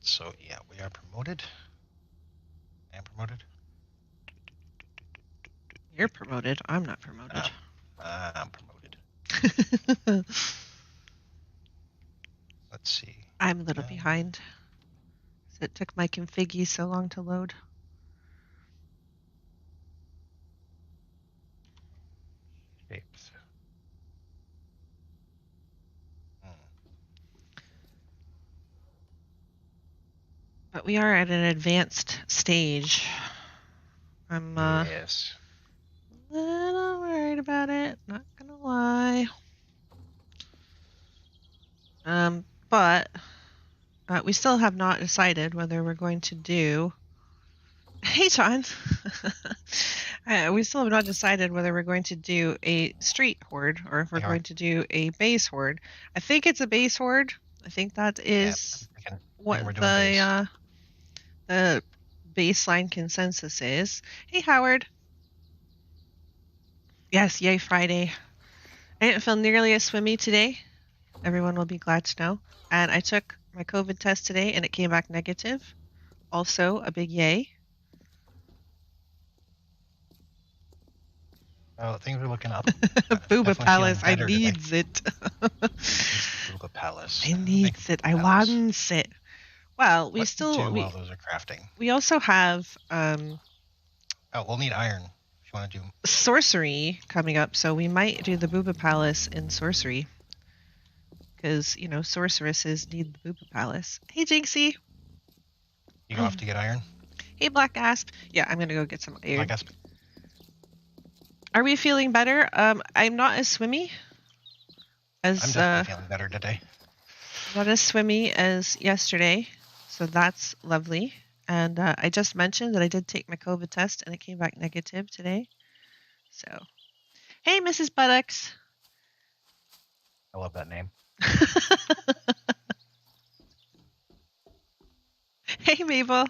So yeah, we are promoted. I am promoted. You're promoted. I'm not promoted. I'm promoted. Let's see. I'm a little behind. It took my configgy so long to load. Shapes. But we are at an advanced stage. I'm Yes. a little worried about it, not gonna lie. But we still have not decided whether we're going to do. Hey, John. We still have not decided whether we're going to do a street horde or if we're going to do a base horde. I think it's a base horde. I think that is what the baseline consensus is. Hey, Howard. Yes, yay, Friday. I didn't feel nearly as swimmy today. Everyone will be glad to know. And I took my COVID test today and it came back negative. Also, a big yay. Oh, things are looking up. Booba Palace, I needs it. Booba Palace. I needs it. I wants it. Well, we do while those are crafting. We also have we'll need iron if you want to do sorcery coming up, so we might do the Booba Palace in sorcery. Because, you know, sorceresses need the Booba Palace. Hey, Jinxie. You go off to get iron? Hey, Black Asp. Yeah, I'm going to go get some iron. Black Asp. Are we feeling better? I'm not as swimmy as... I'm definitely feeling better today. Not as swimmy as yesterday, so that's lovely. And I just mentioned that I did take my COVID test and it came back negative today. So, hey, Mrs. Buttocks. I love that name. Hey, Mabel.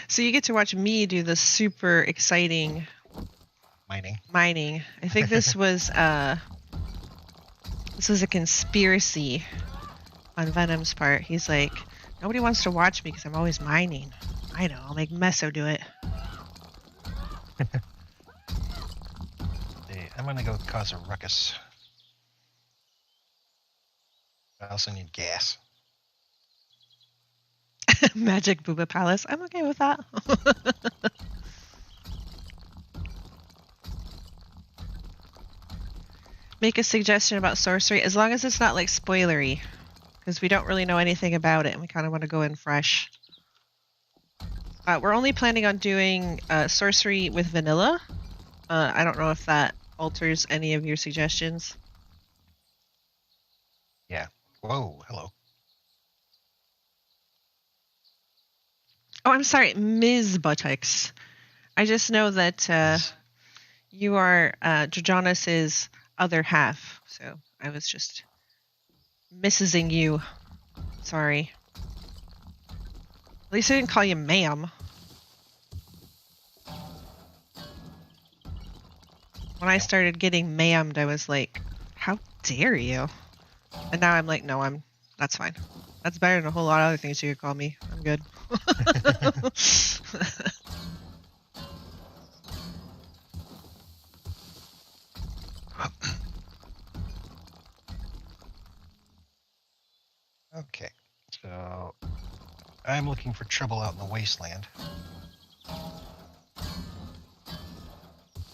So you get to watch me do the super exciting mining. I think this was a conspiracy on Venom's part. He's like, nobody wants to watch me because I'm always mining. I know, I'll make Meso do it. I'm gonna go cause a ruckus. I also need gas. Magic Booba Palace. I'm okay with that. Make a suggestion about sorcery, as long as it's not like spoilery, because we don't really know anything about it and we kind of want to go in fresh. We're only planning on doing sorcery with vanilla. I don't know if that alters any of your suggestions. Yeah. Whoa, hello. Oh, I'm sorry, Ms. Buttocks. I just know that you are Drajonis' other half, so I was just Mrs.ing you. Sorry. At least I didn't call you ma'am. When I started getting ma'amed, I was like, how dare you? And now I'm like, no, that's fine. That's better than a whole lot of other things you could call me. I'm good. Okay, so I'm looking for trouble out in the wasteland.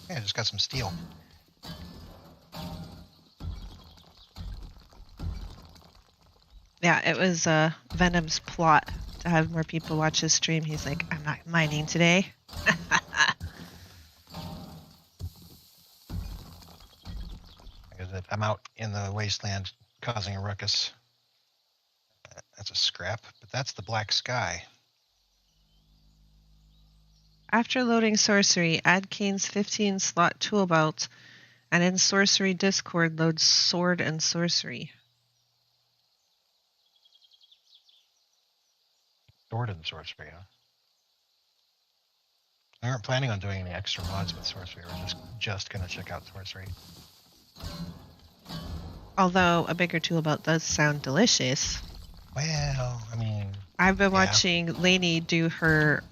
Yeah, I just got some steel. Yeah, it was Venom's plot to have more people watch his stream. He's like, I'm not mining today. Because I'm out in the wasteland causing a ruckus. That's a scrap, but that's the black sky. After loading sorcery, add Kane's 15-slot tool belt, and in sorcery Discord load sword and sorcery. Sword and sorcery, huh? We aren't planning on doing any extra mods with sorcery. We're just gonna check out sorcery. Although a bigger tool belt does sound delicious. Well, I mean, I've been yeah. watching Lainey do her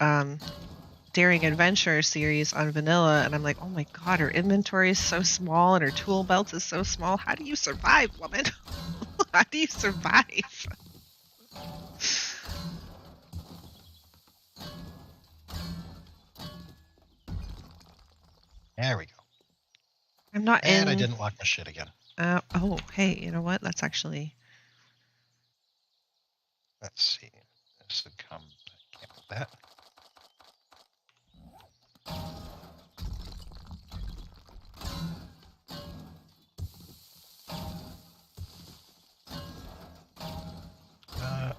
Daring Adventure series on vanilla, and I'm like, oh my god, her inventory is so small and her tool belt is so small. How do you survive, woman? How do you survive? There we go. I'm not And I in. didn't lock my shit again. Oh, hey, you know what? That's actually. Let's see. This would come. Can't with that.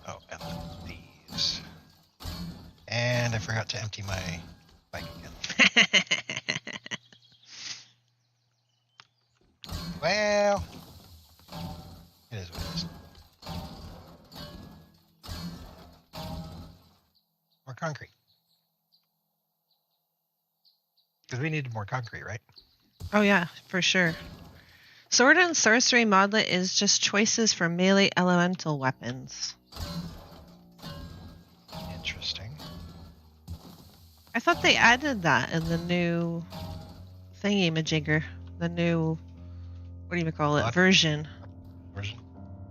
Oh, and then these. And I forgot to empty my bike again. Well, it is what it is. More concrete. Because we needed more concrete, right? Oh yeah, for sure. Sword and sorcery modlet is just choices for melee elemental weapons. Interesting. I thought they added that in the new thingy-majigger. The new, what do you call it, version.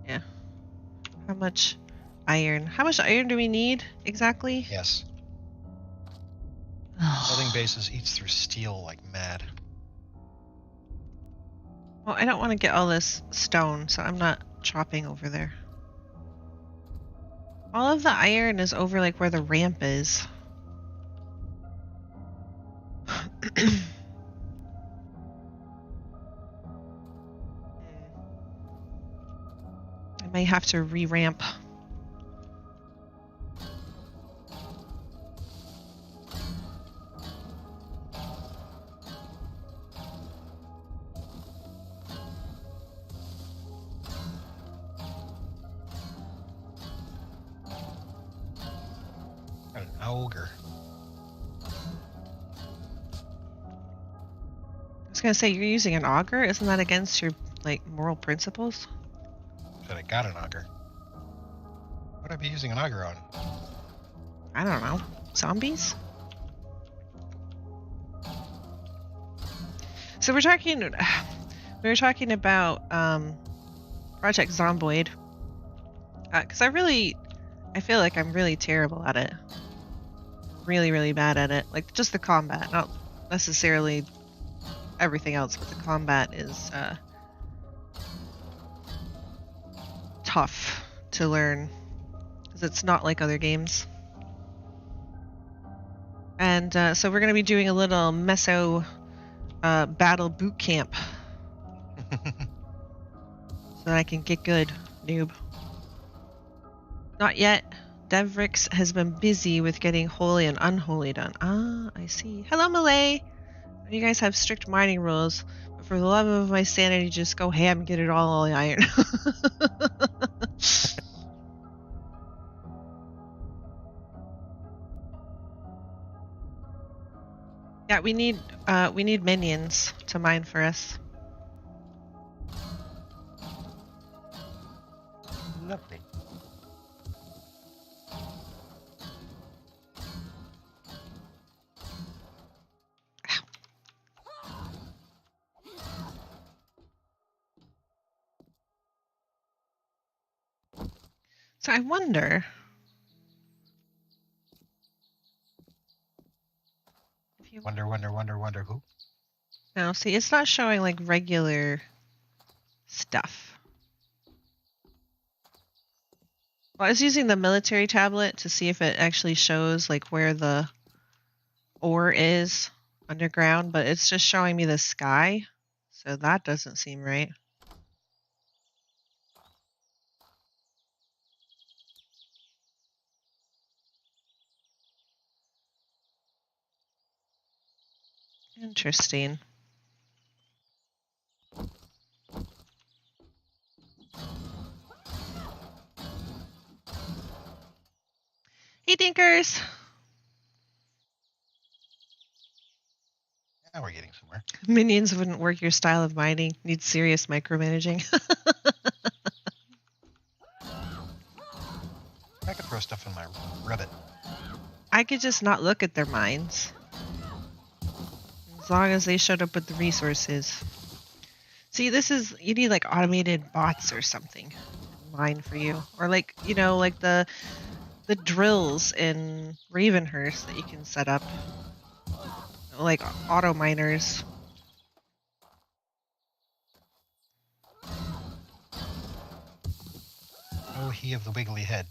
Yeah. How much iron? How much iron do we need exactly? Yes. Building bases eats through steel like mad. Well, I don't want to get all this stone, so I'm not chopping over there. All of the iron is over like where the ramp is. I may have to re-ramp. An ogre. I was gonna say, you're using an auger? Isn't that against your like moral principles? Said I got an auger. What would I be using an auger on? I don't know. Zombies? So we were talking about Project Zomboid. Because I feel like I'm really terrible at it. Really, really bad at it. Like, just the combat, not necessarily everything else, but the combat is tough to learn. Because it's not like other games. And so we're going to be doing a little meso battle boot camp. So that I can get good, noob. Not yet. Devrix has been busy with getting holy and unholy done. Ah, I see. Hello, Malay. You guys have strict mining rules, but for the love of my sanity, just go ham and get it all the iron. Yeah, we need minions to mine for us. Lovely. So I wonder if you Wonder who? no, see, it's not showing like regular stuff. Well, I was using the military tablet to see if it actually shows like where the ore is underground, but it's just showing me the sky, so that doesn't seem right. Interesting. Hey, Dinkers! Now we're getting somewhere. Minions wouldn't work your style of mining. Need serious micromanaging. I could throw stuff in my ribbit. I could just not look at their mines. As long as they showed up with the resources. See, you need like automated bots or something. Mine for you. Or like, like the drills in Ravenhurst that you can set up. Like auto miners. Oh, he of the wiggly head.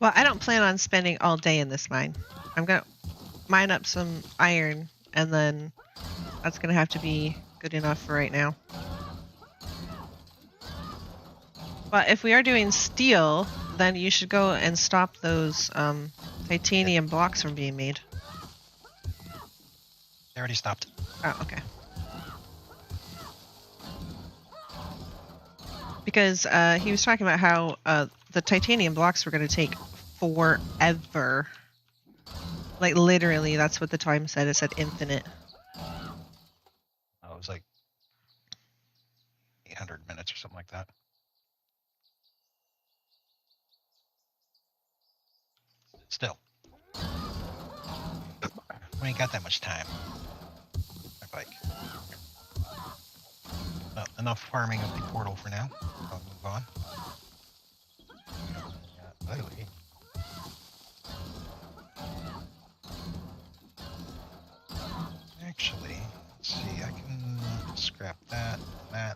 Well, I don't plan on spending all day in this mine. I'm going to mine up some iron, and then that's going to have to be good enough for right now. But if we are doing steel, then you should go and stop those titanium blocks from being made. They already stopped. Oh, okay. Because he was talking about how the titanium blocks were going to take forever. Like, literally, that's what the time said. It said infinite. Oh, it was like 800 minutes or something like that. Still. We ain't got that much time. My bike. Well, enough farming of the portal for now. I'll move on. Literally. Actually, let's see, I can scrap that. I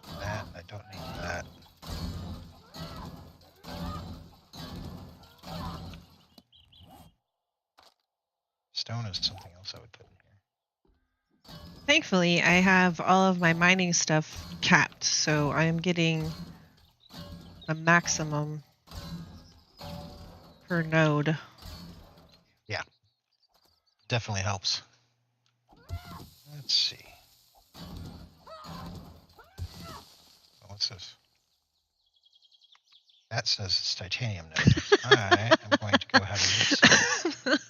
don't need that. Stone is something else I would put in here. Thankfully, I have all of my mining stuff capped, so I am getting a maximum per node. Yeah, definitely helps. Let's see. Oh, what's this? That says it's titanium node. I am going to go have a look.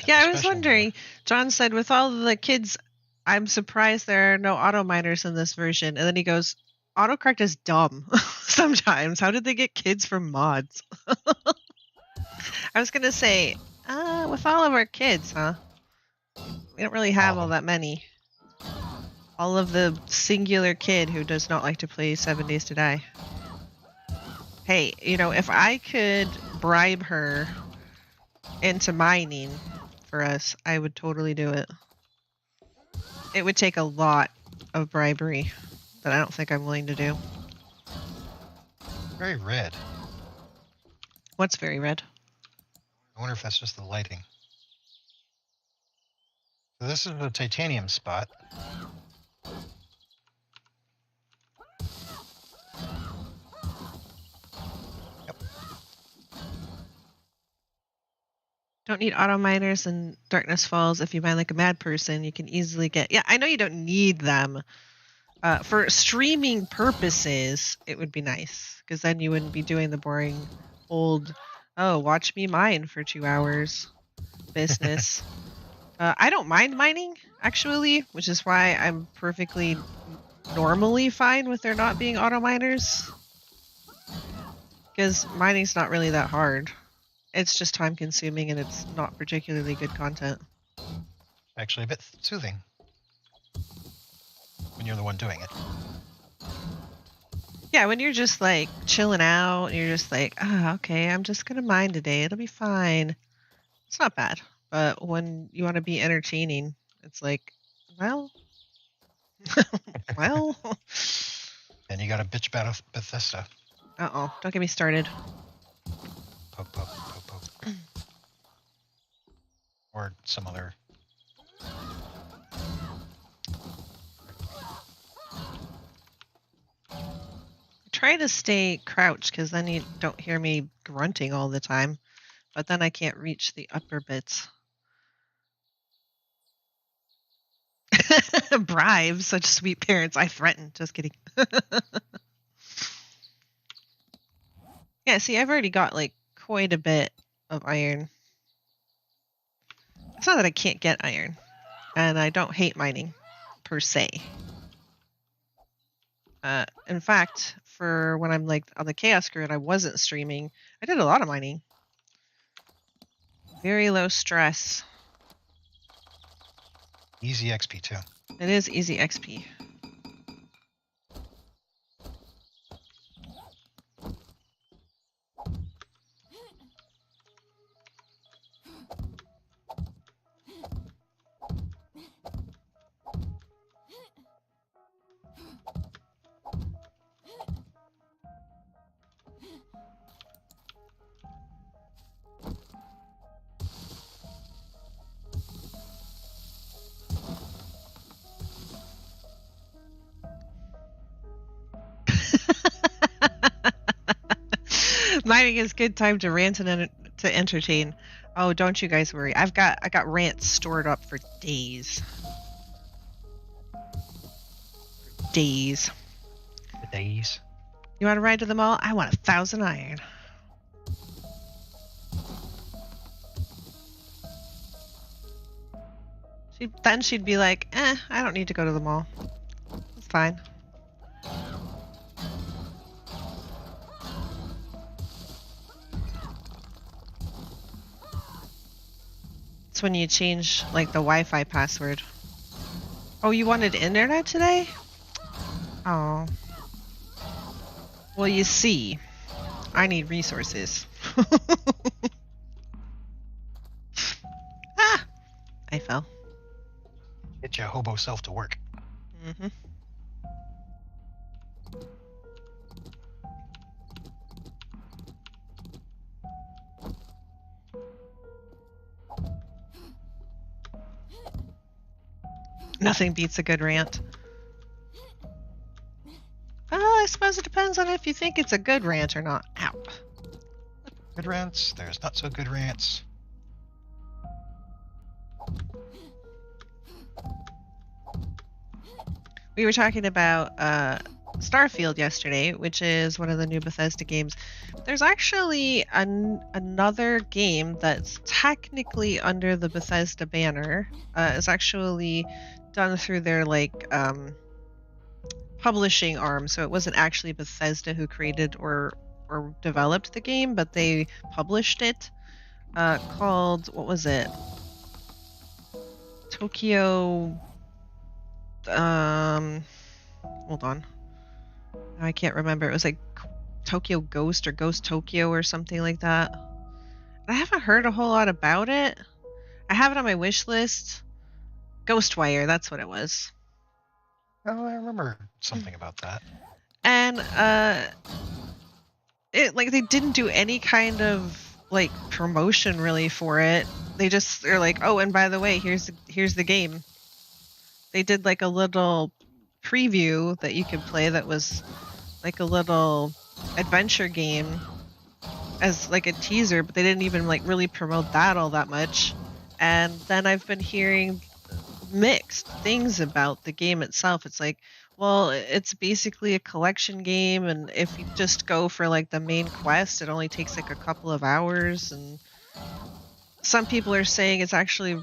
Yeah, I was wondering. John said, with all the kids, I'm surprised there are no auto miners in this version. And then he goes, autocorrect is dumb sometimes. How did they get kids from mods? I was going to say, with all of our kids, huh? We don't really have all that many. All of the singular kid who does not like to play 7 Days to Die. Hey, if I could bribe her into mining for us, I would totally do it. It would take a lot of bribery that I don't think I'm willing to do. Very red. What's very red? I wonder if that's just the lighting. So this is a titanium spot. Yep. Don't need auto miners in Darkness Falls. If you mine like a mad person, you can easily get... Yeah, I know you don't need them. For streaming purposes, it would be nice. Because then you wouldn't be doing the boring old, watch me mine for 2 hours business. I don't mind mining, actually, which is why I'm perfectly normally fine with there not being auto miners. Because mining's not really that hard. It's just time consuming and it's not particularly good content. Actually a bit soothing. When you're the one doing it. Yeah, when you're just like chilling out and you're just like, okay, I'm just going to mine today. It'll be fine. It's not bad. But when you want to be entertaining, it's like, well. Well. And you got a bitch about Bethesda. Uh-oh. Don't get me started. Poke, poke, poke, poke. Or some other. Try to stay crouched because then you don't hear me grunting all the time. But then I can't reach the upper bits. Bribes, such sweet parents. I threaten. Just kidding. Yeah, see, I've already got like quite a bit of iron. It's not that I can't get iron. and I don't hate mining per se. In fact, for when I'm like on the Chaos Grid, I wasn't streaming. I did a lot of mining. Very low stress. Easy XP too. It is easy XP. Mining is good time to rant and to entertain. Oh, don't you guys worry. I got rants stored up for days. Days. The days. You want to ride to the mall? I want 1,000 iron. Then she'd be like, I don't need to go to the mall. It's fine. It's when you change like the Wi-Fi password. Oh, you wanted internet today? Oh. Well, you see, I need resources. Ah! I fell. Get your hobo self to work. Mm-hmm. Nothing beats a good rant. Well, I suppose it depends on if you think it's a good rant or not. Ow. Good rants, there's not so good rants. We were talking about Starfield yesterday, which is one of the new Bethesda games. There's actually another game that's technically under the Bethesda banner. It's actually done through their like publishing arm, so it wasn't actually Bethesda who created or developed the game, but they published it. Called, what was it? Tokyo. Hold on. I can't remember. It was like Tokyo Ghost or Ghost Tokyo or something like that. I haven't heard a whole lot about it. I have it on my wish list. Ghostwire, that's what it was. Oh, I remember something about that. And it like they didn't do any kind of like promotion really for it. They're like, oh, and by the way, here's the game. They did like a little preview that you could play that was like a little adventure game as like a teaser, but they didn't even like really promote that all that much. And then I've been hearing mixed things about the game itself. It's like, well, it's basically a collection game, and if you just go for like the main quest, it only takes like a couple of hours. And some people are saying it's actually,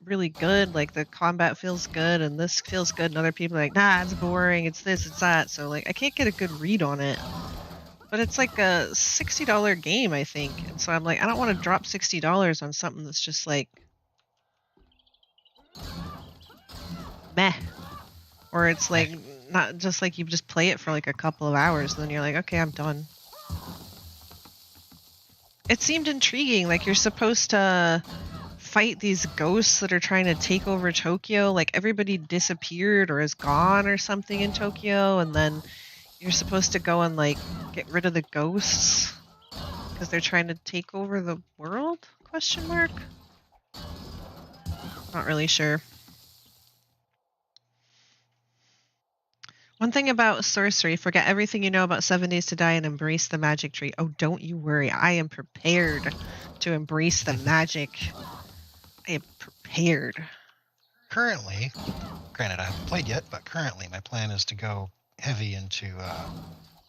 really good, like the combat feels good and this feels good, and other people are like, nah, it's boring, it's this, it's that. So like I can't get a good read on it, but it's like a $60 game, I think, and so I'm like, I don't want to drop $60 on something that's just like meh, or it's like not just like you just play it for like a couple of hours and then you're like, okay, I'm done. It seemed intriguing, like you're supposed to fight these ghosts that are trying to take over Tokyo. Like everybody disappeared or is gone or something in Tokyo, and then you're supposed to go and like get rid of the ghosts because they're trying to take over the world? Question mark. Not really sure. One thing about sorcery, forget everything you know about 7 Days to Die and embrace the magic tree. Oh, don't you worry. I am prepared to embrace the magic. I am prepared. Currently, granted I haven't played yet, but currently my plan is to go heavy into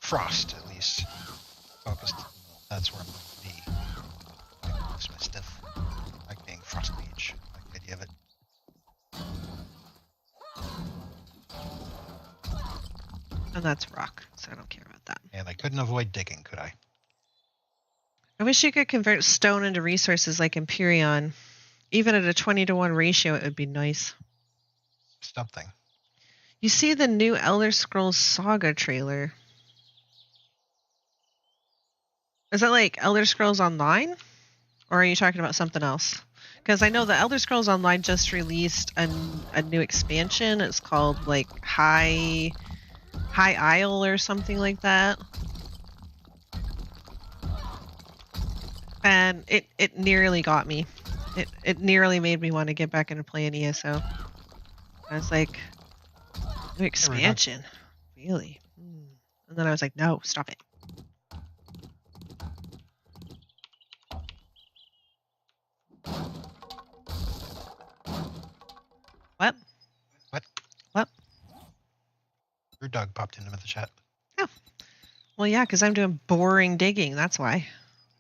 Frost, at least. Focused. That's where I'm going to be. Most of my stuff. I like being Frost Mage. I like the idea of it. And that's rock, so I don't care about that. And I couldn't avoid digging, could I? I wish you could convert stone into resources like Empyreon. Even at a 20-to-1 ratio, it would be nice. Something. You see the new Elder Scrolls Saga trailer. Is that like Elder Scrolls Online? Or are you talking about something else? Because I know the Elder Scrolls Online just released a new expansion. It's called like High Isle or something like that. And it nearly got me. It nearly made me want to get back into playing ESO. I was like, new expansion? Really? And then I was like, no, stop it. What? What? What? Your dog popped into the chat. Oh. Well, yeah, because I'm doing boring digging. That's why.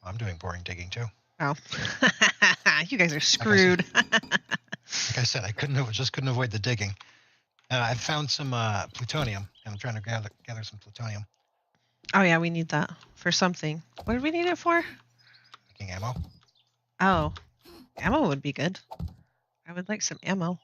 I'm doing boring digging too. Oh. You guys are screwed. Like I said, I just couldn't avoid the digging. I found some plutonium, and I'm trying to gather some plutonium. Oh, yeah, we need that for something. What did we need it for? Making ammo. Oh. Ammo would be good. I would like some ammo.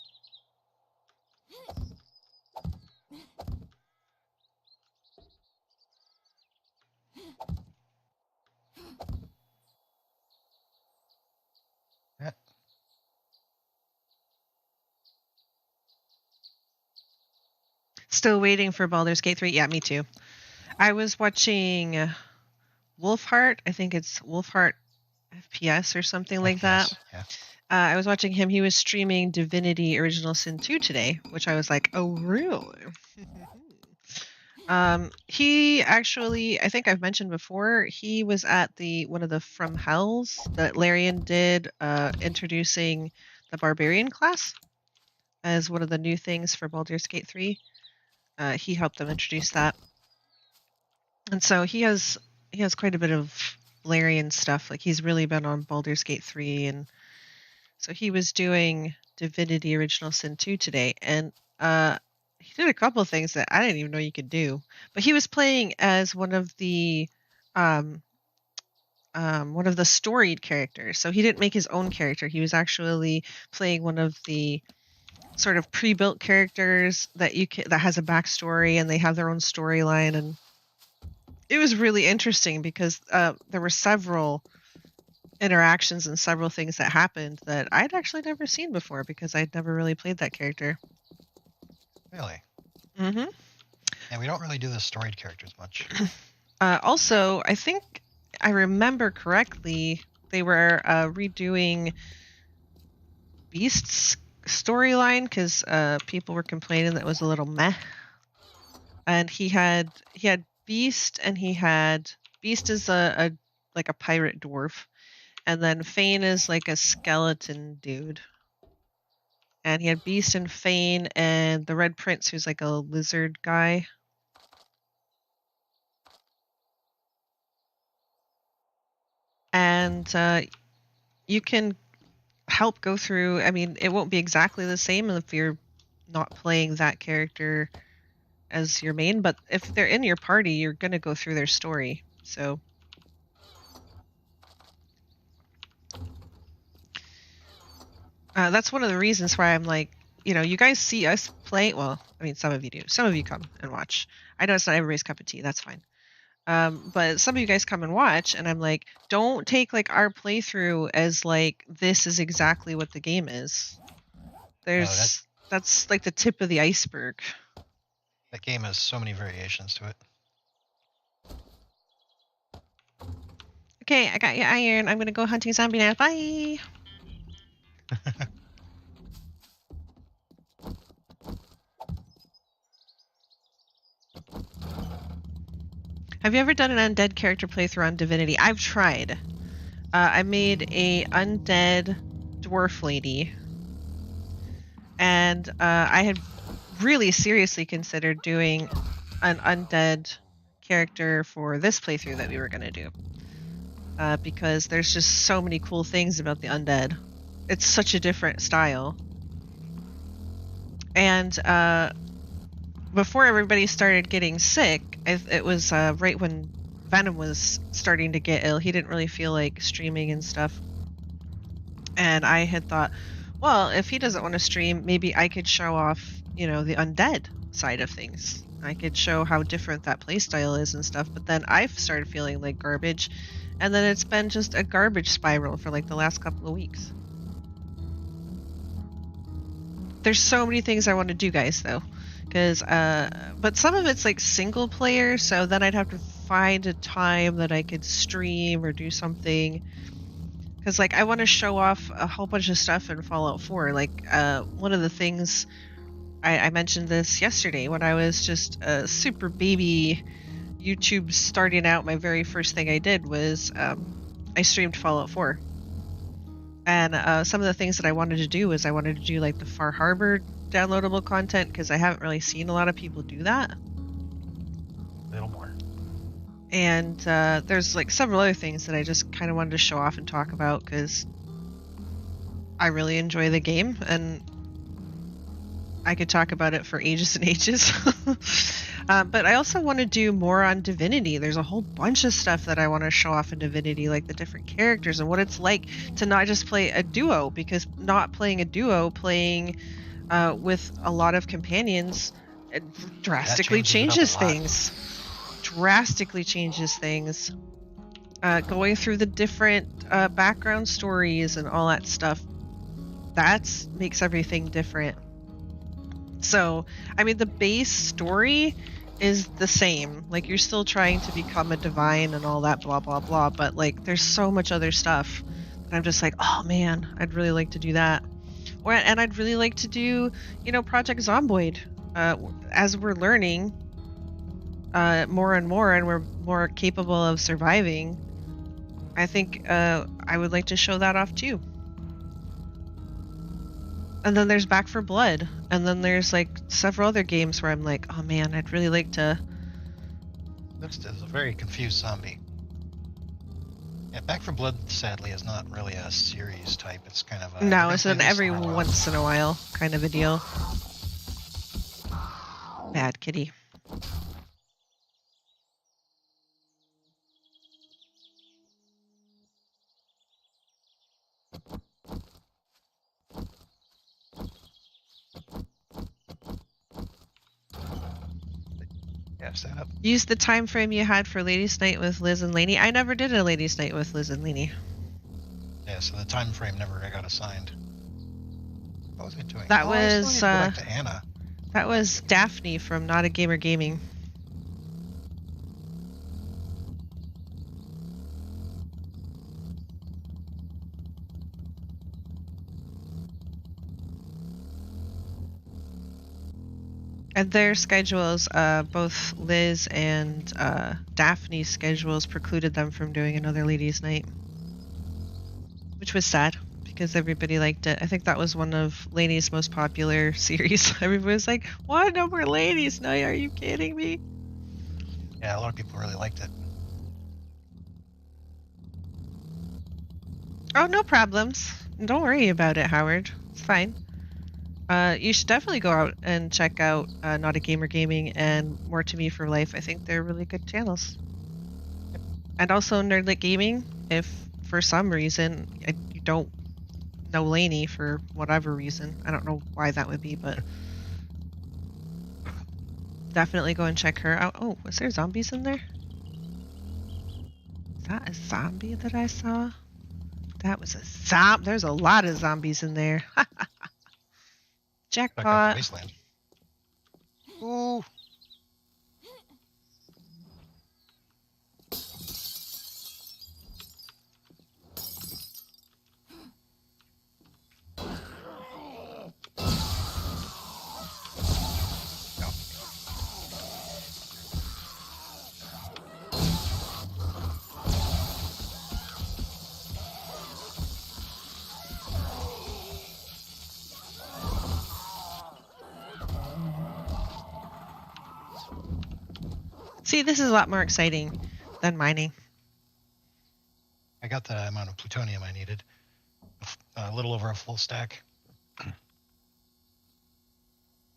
Yeah. Still waiting for Baldur's Gate 3. Yeah, me too. I was watching Wolfheart. I think it's Wolfheart FPS or something like that. Yeah. I was watching him. He was streaming Divinity Original Sin 2 today, which I was like, oh, really? He actually, I think I've mentioned before, he was at one of the From Hells that Larian did, introducing the Barbarian class as one of the new things for Baldur's Gate 3. He helped them introduce that. And so he has quite a bit of Larian stuff. Like, he's really been on Baldur's Gate 3, and so he was doing Divinity Original Sin 2 today, and he did a couple of things that I didn't even know you could do. But he was playing as one of the storied characters. So he didn't make his own character. He was actually playing one of the sort of pre-built characters that has a backstory, and they have their own storyline. And it was really interesting because there were several interactions and several things that happened that I'd actually never seen before because I'd never really played that character. Really? Mm-hmm. Yeah, we don't really do the storied characters much. Also, I think I remember correctly, they were redoing Beast's storyline because people were complaining that it was a little meh. And he had Beast, and Beast is a pirate dwarf, and then Fane is like a skeleton dude. And he had Beast and Fane and the Red Prince, who's like a lizard guy. And you can help go through. I mean, it won't be exactly the same if you're not playing that character as your main, but if they're in your party, you're going to go through their story. So that's one of the reasons why I'm like, you guys see us play. Well, I mean, some of you do. Some of you come and watch. I know it's not everybody's cup of tea. That's fine. But some of you guys come and watch, and I'm like, don't take like our playthrough as like this is exactly what the game is. That's like the tip of the iceberg. That game has so many variations to it. Okay, I got your iron. I'm gonna go hunting zombie now. Bye. Have you ever done an undead character playthrough on Divinity? I've tried. I made a undead dwarf lady, and I had really seriously considered doing an undead character for this playthrough that we were going to do, because there's just so many cool things about the undead. It's such a different style, and before everybody started getting sick, it was right when Venom was starting to get ill. He didn't really feel like streaming and stuff. And I had thought, well, if he doesn't want to stream, maybe I could show off, the undead side of things. I could show how different that playstyle is and stuff. But then I've started feeling like garbage. And then it's been just a garbage spiral for like the last couple of weeks. There's so many things I want to do, guys, though. But some of it's like single player, so then I'd have to find a time that I could stream or do something. Because, like, I want to show off a whole bunch of stuff in Fallout 4. Like, one of the things, I mentioned this yesterday when I was just a super baby YouTube starting out. My very first thing I did was I streamed Fallout 4. And some of the things that I wanted to do was I wanted to do, like, the Far Harbor downloadable content, because I haven't really seen a lot of people do that. A little more. And there's like several other things that I just kind of wanted to show off and talk about, because I really enjoy the game and I could talk about it for ages and ages. But I also want to do more on Divinity. There's a whole bunch of stuff that I want to show off in Divinity, like the different characters and what it's like to not just play a duo, because not playing a duo, playing with a lot of companions, it drastically changes things. Drastically changes things. Going through the different background stories and all that stuff, that makes everything different. So, I mean, the base story is the same. Like, you're still trying to become a divine and all that blah blah blah, but like there's so much other stuff that I'm just like, oh man, I'd really like to do that. And I'd really like to do, Project Zomboid. As we're learning more and more, and we're more capable of surviving, I think I would like to show that off too. And then there's Back 4 Blood, and then there's like several other games where I'm like, oh man, I'd really like to. This is a very confused zombie. Yeah, Back 4 Blood, sadly, is not really a series type. It's kind of a... No, it's an every once in a while kind of a deal. Bad kitty. Yeah, set up. Use the time frame you had for Ladies' Night with Liz and Lainey. I never did a Ladies' Night with Liz and Lainey. Yeah, so the time frame never got assigned. What was I doing? That I was still need to go back to Anna. That was Daphne from Not a Gamer Gaming. And their schedules, both Liz and Daphne's schedules precluded them from doing another Ladies' Night. Which was sad, because everybody liked it. I think that was one of Lainey's most popular series. Everybody was like, what? No more Ladies' Night? Are you kidding me? Yeah, a lot of people really liked it. Oh, no problems. Don't worry about it, Howard. It's fine. You should definitely go out and check out Not a Gamer Gaming and More to Me for Life. I think they're really good channels. And also Nerdlit Gaming, if for some reason you don't know Lainey for whatever reason. I don't know why that would be, but definitely go and check her out. Oh, was there zombies in there? Is that a zombie that I saw? That was a zombie. There's a lot of zombies in there. Back out Jackpot. to Wasteland. Ooh. No. See, this is a lot more exciting than mining. I got the amount of plutonium I needed. A little over a full stack.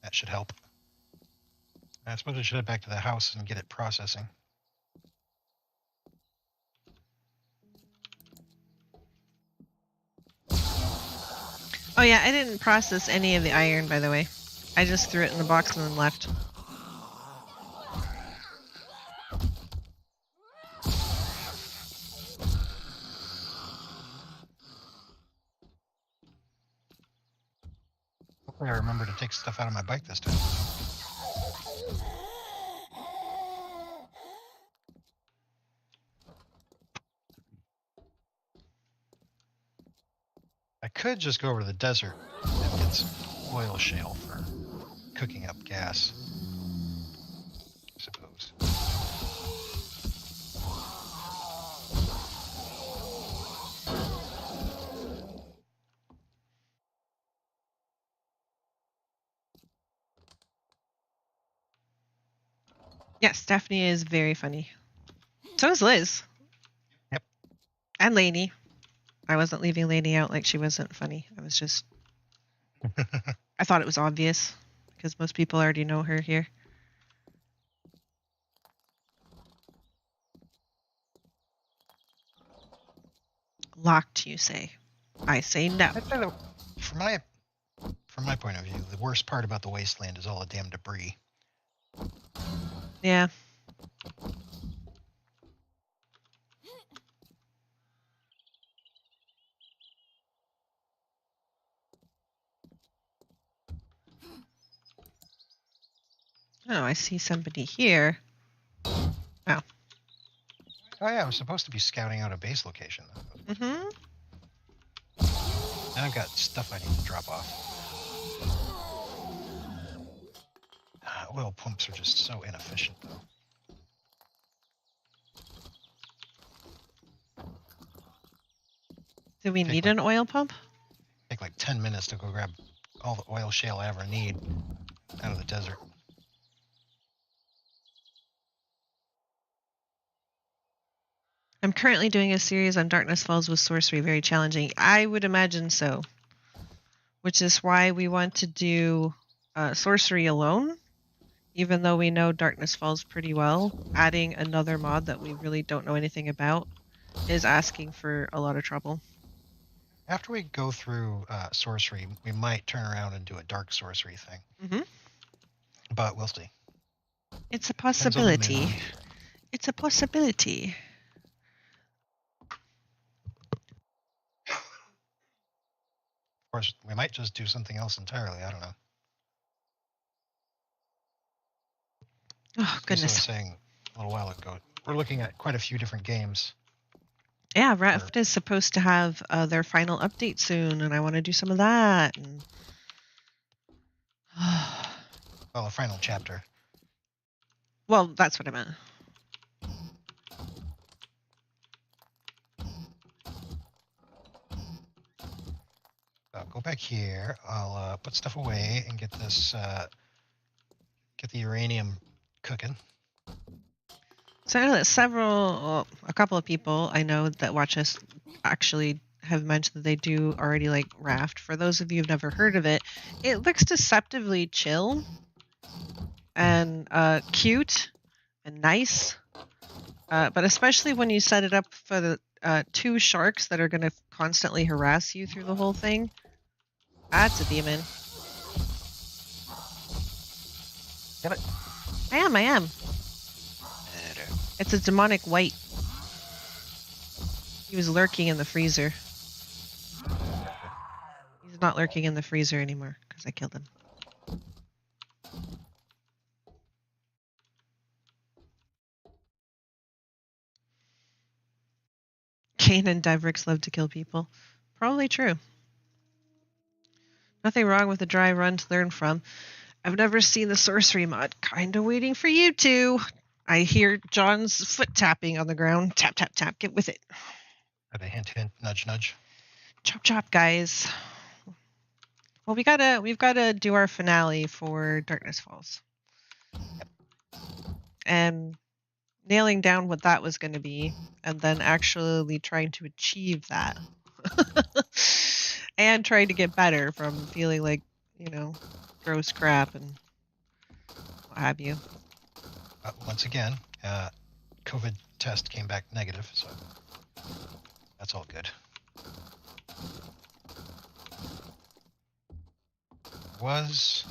That should help. I suppose I should head back to the house and get it processing. Oh yeah, I didn't process any of the iron, by the way. I just threw it in the box and then left. Hopefully I remember to take stuff out of my bike this time. I could just go over to the desert and get some oil shale for cooking up gas, I suppose. Yes, Stephanie is very funny. So is Liz. Yep. And Lainey. I wasn't leaving Lainey out like she wasn't funny. I was just... I thought it was obvious because most people already know her here. Locked, you say? I say no. From my point of view, the worst part about the wasteland is all the damn debris. Yeah. Oh, I see somebody here. Oh. Oh yeah, I was supposed to be scouting out a base location though. Mm-hmm. Now I've got stuff I need to drop off. Oil pumps are just so inefficient though. Do we need an oil pump? Take like 10 minutes to go grab all the oil shale I ever need out of the desert. I'm currently doing a series on Darkness Falls with sorcery. Very challenging. I would imagine so. Which is why we want to do sorcery alone. Even though we know Darkness Falls pretty well, adding another mod that we really don't know anything about is asking for a lot of trouble. After we go through sorcery, we might turn around and do a dark sorcery thing. Mm-hmm. But we'll see. It's a possibility. It's a possibility. Of course, we might just do something else entirely. I don't know. Oh, goodness. As I was saying a little while ago, we're looking at quite a few different games. Yeah, Raft is supposed to have their final update soon, and I want to do some of that. And... Well, a final chapter. Well, that's what I meant. I'll go back here. I'll put stuff away and get this, get the uranium cooking. So I know that a couple of people I know that watch us actually have mentioned that they do already like Raft. For those of you who've never heard of it, it looks deceptively chill and cute and nice. But especially when you set it up for the two sharks that are going to constantly harass you through the whole thing. That's a demon. Get it? I am. It's a demonic white. He was lurking in the freezer. He's not lurking in the freezer anymore because I killed him. Kane and Devrix love to kill people. Probably true. Nothing wrong with a dry run to learn from. I've never seen the sorcery mod. Kinda waiting for you to. I hear John's foot tapping on the ground. Tap, tap, tap. Get with it. Are they hint, hint, nudge, nudge? Chop, chop, guys. Well, we've gotta do our finale for Darkness Falls. Yep. And nailing down what that was going to be, and then actually trying to achieve that. And trying to get better from feeling like, gross crap and what have you. Once again, COVID test came back negative, so that's all good. Was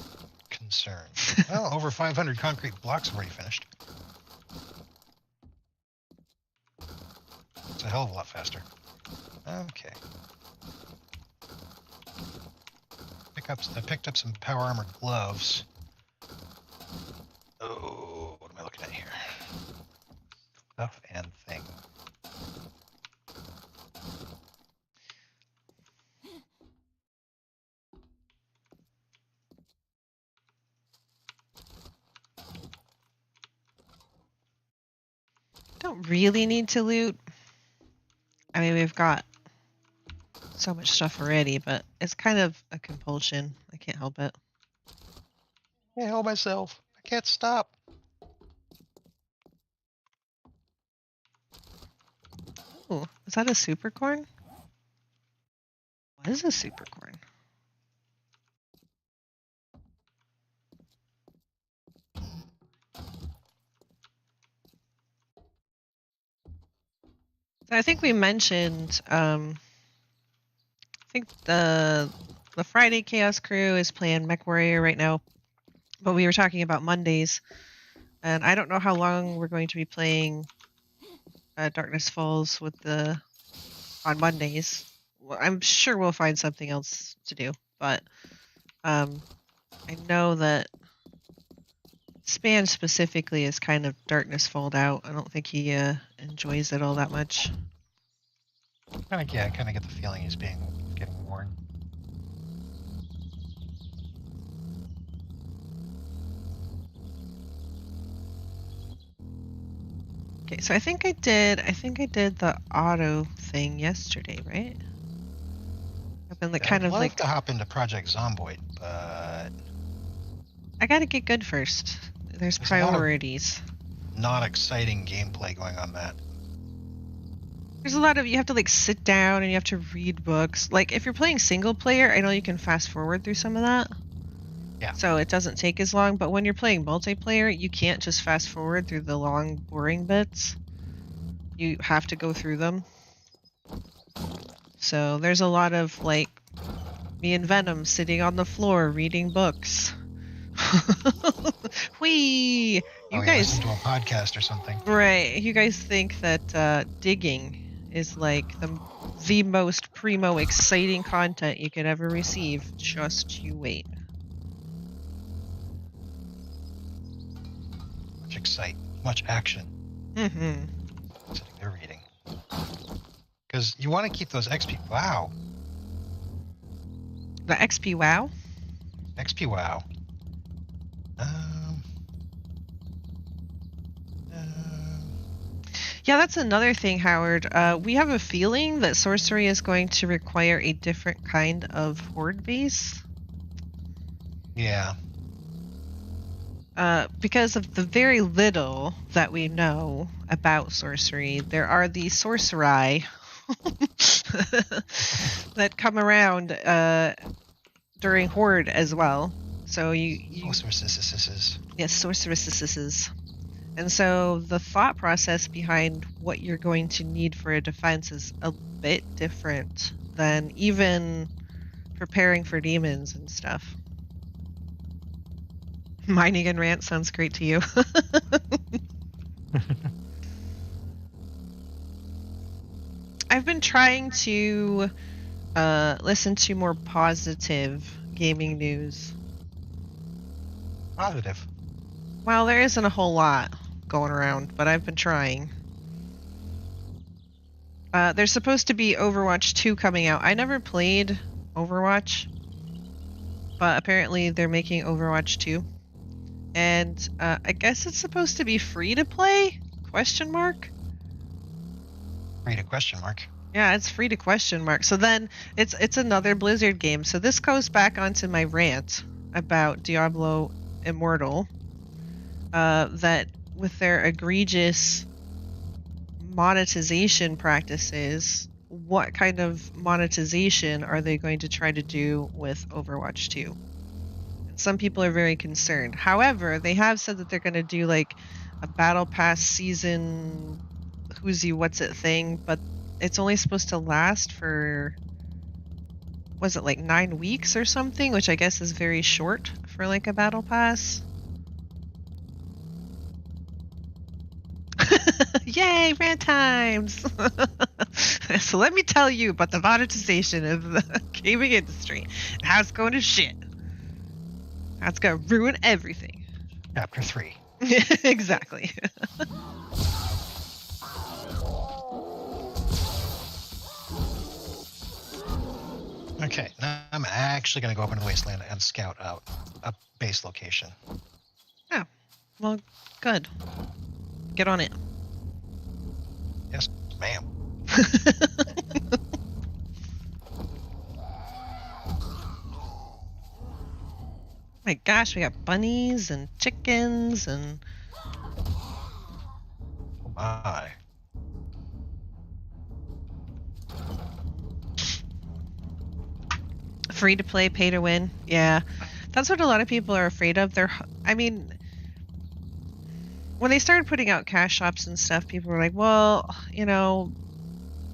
concerned. Well, over 500 concrete blocks already finished. It's a hell of a lot faster. Okay. I picked up some power armor gloves. Oh, what am I looking at here? Stuff and thing. Don't really need to loot. I mean, we've got so much stuff already, but it's kind of a compulsion. I can't help it. I can't help myself. I can't stop. Ooh, is that a supercorn? What is a supercorn? I think we mentioned, I think the Friday Chaos Crew is playing Mech Warrior right now, but we were talking about Mondays, and I don't know how long we're going to be playing Darkness Falls on Mondays. Well, I'm sure we'll find something else to do, but I know that Span specifically is kind of Darkness Falled out. I don't think he enjoys it all that much. I kind of get the feeling he's getting worn. Okay, so I think I did the auto thing yesterday, right? I've been I'd love to hop into Project Zomboid, but I gotta get good first. There's priorities. Not exciting gameplay going on that. There's a lot of, you have to like sit down and you have to read books. Like if you're playing single player, I know you can fast forward through some of that. Yeah. So it doesn't take as long, but when you're playing multiplayer, you can't just fast forward through the long, boring bits. You have to go through them. So there's a lot of like me and Venom sitting on the floor reading books. Whee! You guys listen to a podcast or something. Right. You guys think that digging is like the most primo exciting content you could ever receive. Just you wait. Much action. Mm-hmm. Sitting there reading. Because you want to keep those XP. Wow. The XP WoW? XP WoW. Yeah, that's another thing, Howard. We have a feeling that sorcery is going to require a different kind of horde base. Yeah. Because of the very little that we know about sorcery, there are the sorcerai that come around during horde as well. So you sorceresses. Yes, sorceresses. And so the thought process behind what you're going to need for a defense is a bit different than even preparing for demons and stuff. Mining and rant sounds great to you. I've been trying to listen to more positive gaming news. Positive? Well, there isn't a whole lot going around, but I've been trying. There's supposed to be Overwatch 2 coming out. I never played Overwatch, but apparently they're making Overwatch 2. And I guess it's supposed to be free to play? Question mark? Free to question mark. Yeah, it's free to question mark. So then it's another Blizzard game. So this goes back onto my rant about Diablo Immortal. That with their egregious monetization practices, what kind of monetization are they going to try to do with Overwatch 2? some people are very concerned. However, they have said that they're going to do like a battle pass season who's you what's it thing, but it's only supposed to last for, was it like 9 weeks or something, which I guess is very short for like a battle pass. Yay, rant times! So let me tell you about the monetization of the gaming industry and how it's going to shit. How it's going to ruin everything. Chapter 3. Exactly. Okay, now I'm actually going to go up into the wasteland and scout out a base location. Oh, well, good. Get on it. Yes, ma'am. My gosh, we got bunnies and chickens and... Oh my. Free to play, pay to win. Yeah, that's what a lot of people are afraid of. I mean, when they started putting out cash shops and stuff, people were like, well, you know,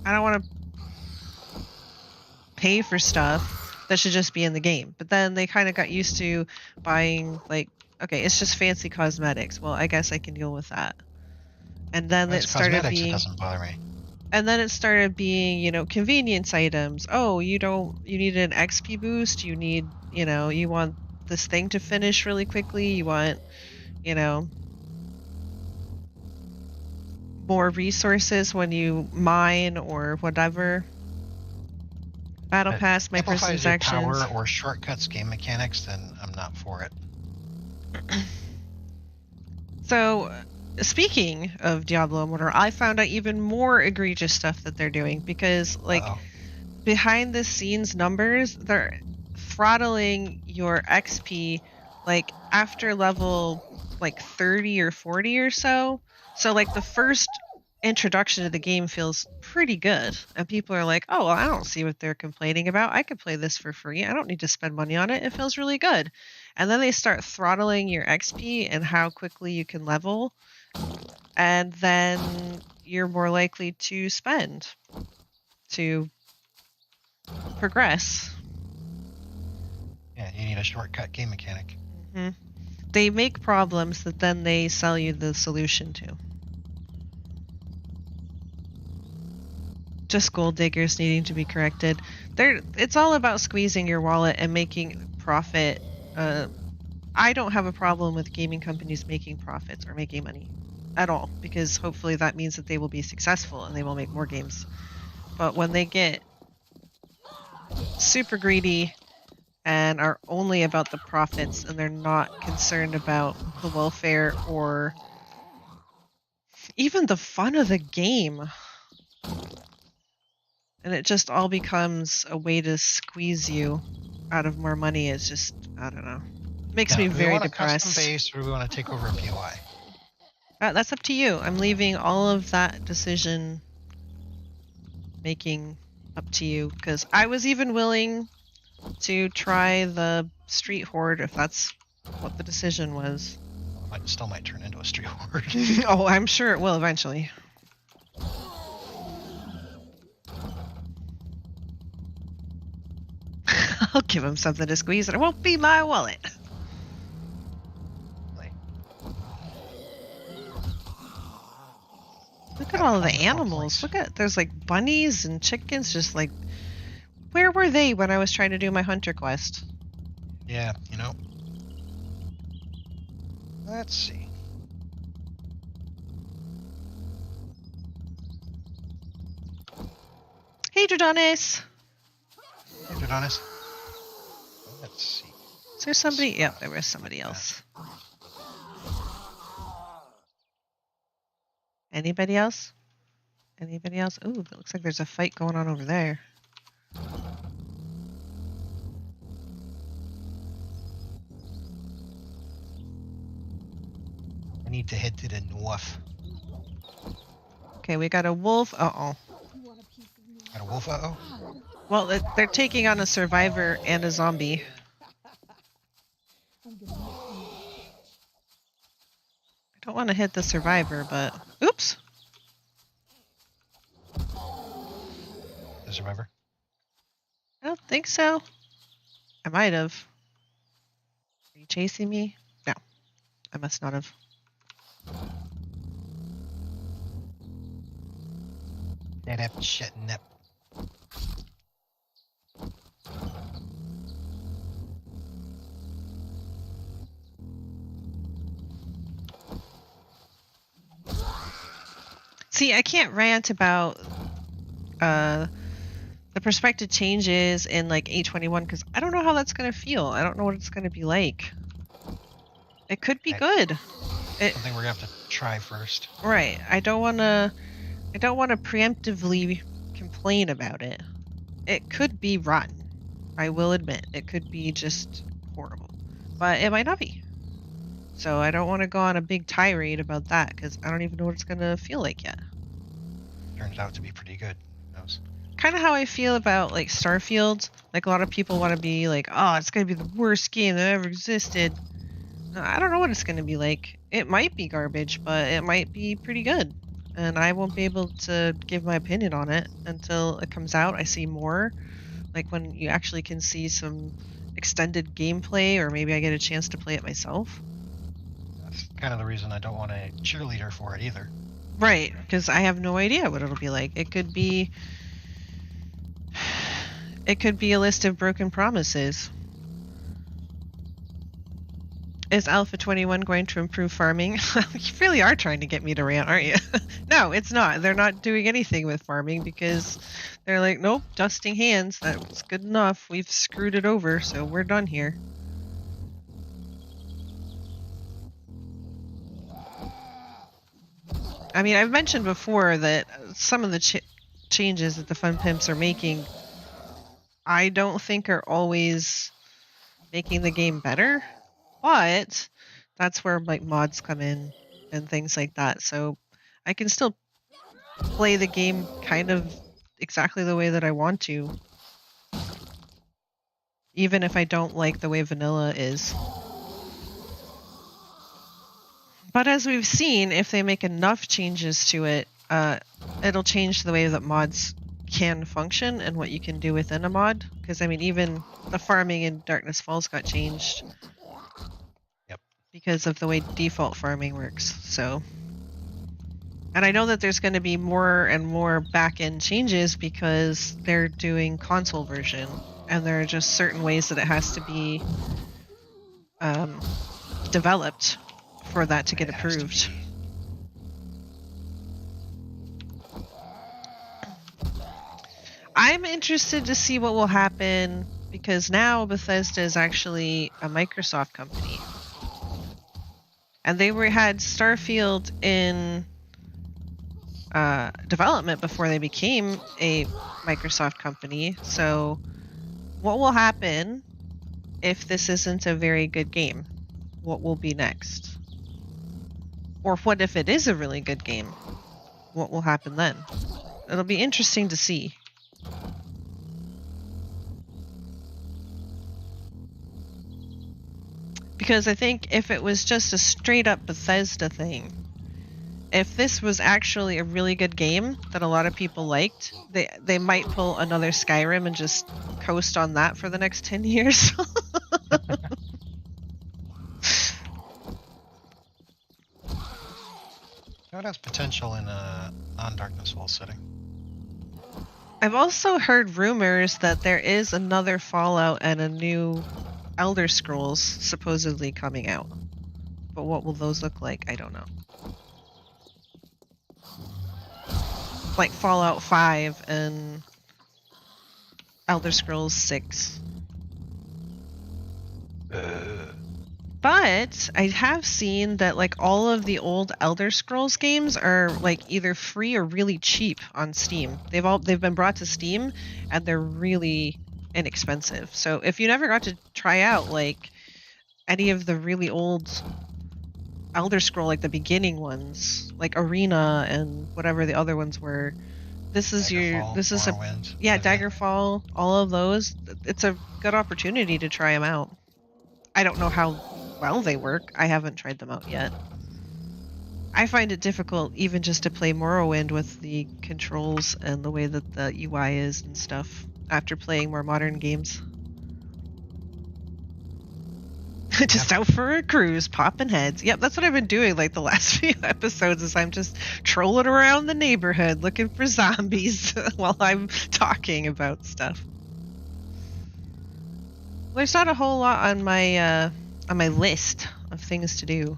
I don't want to pay for stuff that should just be in the game. But then they kind of got used to buying, like, okay, it's just fancy cosmetics. Well, I guess I can deal with that. And then it started being... It doesn't bother me. And then it started being, you know, convenience items. Oh, you need an XP boost. You need, you know, you want this thing to finish really quickly. You want, you know, more resources when you mine or whatever. Battle Pass, microtransactions. Power or shortcuts game mechanics, then I'm not for it. So, speaking of Diablo Immortal, I found out even more egregious stuff that they're doing because, like, behind the scenes numbers, they're throttling your XP, like, after level, like, 30 or 40 or so. So, like, the first introduction to the game feels pretty good. And people are like, oh, well, I don't see what they're complaining about. I could play this for free. I don't need to spend money on it. It feels really good. And then they start throttling your XP and how quickly you can level. And then you're more likely to spend to progress. Yeah, you need a shortcut game mechanic. Mm-hmm. They make problems that then they sell you the solution to. Just gold diggers needing to be corrected. It's all about squeezing your wallet and making profit. I don't have a problem with gaming companies making profits or making money at all, because hopefully that means that they will be successful and they will make more games. But when they get super greedy and are only about the profits and they're not concerned about the welfare or even the fun of the game, and it just all becomes a way to squeeze you out of more money, it's just, I don't know. Makes me very depressed. Do we want a custom base or do we want to take over a POI? That's up to you. I'm leaving all of that decision making up to you, because I was even willing to try the Street Horde if that's what the decision was. It still might turn into a Street Horde. Oh, I'm sure it will eventually. I'll give him something to squeeze and it won't be my wallet. Look at all of the animals. Look at, there's like bunnies and chickens just like, where were they when I was trying to do my hunter quest? Yeah, you know. Let's see. Hey, Dradonis. Hey, Dradonis. Let's see. Is there somebody? Yep, there was somebody else. Anybody else? Anybody else? Ooh, it looks like there's a fight going on over there. I need to head to the north. Okay, we got a wolf. Uh-oh. Got a wolf? Uh-oh? Well, they're taking on a survivor and a zombie. I don't want to hit the survivor, but oops. The survivor? I don't think so. I might have. Are you chasing me? No, I must not have. Nip, shit, nip. See, I can't rant about the perspective changes in like A21 because I don't know how that's gonna feel. I don't know what it's gonna be like. It could be good. Something we're gonna have to try first. Right. I don't wanna preemptively complain about it. It could be rotten. I will admit. It could be just horrible. But it might not be. So I don't want to go on a big tirade about that because I don't even know what it's gonna feel like yet. Turns out to be pretty good. Who knows? Kind of how I feel about like Starfield. Like a lot of people want to be like, oh, it's gonna be the worst game that ever existed. I don't know what it's gonna be like. It might be garbage, but it might be pretty good. And I won't be able to give my opinion on it until it comes out. I see more, like when you actually can see some extended gameplay, or maybe I get a chance to play it myself. That's kind of the reason I don't want a cheerleader for it either. Right, because I have no idea what it'll be like. It could be a list of broken promises. Is Alpha 21 going to improve farming? You really are trying to get me to rant, aren't you? No, it's not. They're not doing anything with farming because they're like, nope, dusting hands. That's good enough. We've screwed it over, so we're done here. I mean, I've mentioned before that some of the changes that the Fun Pimps are making, I don't think are always making the game better. But that's where like mods come in and things like that. So I can still play the game kind of exactly the way that I want to, even if I don't like the way vanilla is. But as we've seen, if they make enough changes to it, it'll change the way that mods can function and what you can do within a mod. Because I mean, even the farming in Darkness Falls got changed. Because of the way default farming works. So, and I know that there's going to be more and more back-end changes because they're doing console version, and there are just certain ways that it has to be developed for that to get approved. I'm interested to see what will happen because now Bethesda is actually a Microsoft company. And they had Starfield in development before they became a Microsoft company. So what will happen if this isn't a very good game? What will be next? Or what if it is a really good game? What will happen then? It'll be interesting to see. Because I think if it was just a straight up Bethesda thing, if this was actually a really good game that a lot of people liked, they might pull another Skyrim and just coast on that for the next 10 years. It has potential in a non-Darkness Falls setting. I've also heard rumors that there is another Fallout and a new Elder Scrolls supposedly coming out. But what will those look like? I don't know. Like Fallout 5 and Elder Scrolls 6. But I have seen that like all of the old Elder Scrolls games are like either free or really cheap on Steam. They've been brought to Steam and they're really inexpensive. So if you never got to try out like any of the really old Elder Scroll, like the beginning ones, like Arena and whatever the other ones were, Daggerfall, all of those. It's a good opportunity to try them out. I don't know how well they work. I haven't tried them out yet. I find it difficult even just to play Morrowind with the controls and the way that the UI is and stuff after playing more modern games. Just out for a cruise, popping heads. Yep, that's what I've been doing like the last few episodes is I'm just trolling around the neighborhood looking for zombies while I'm talking about stuff. There's not a whole lot on my list of things to do.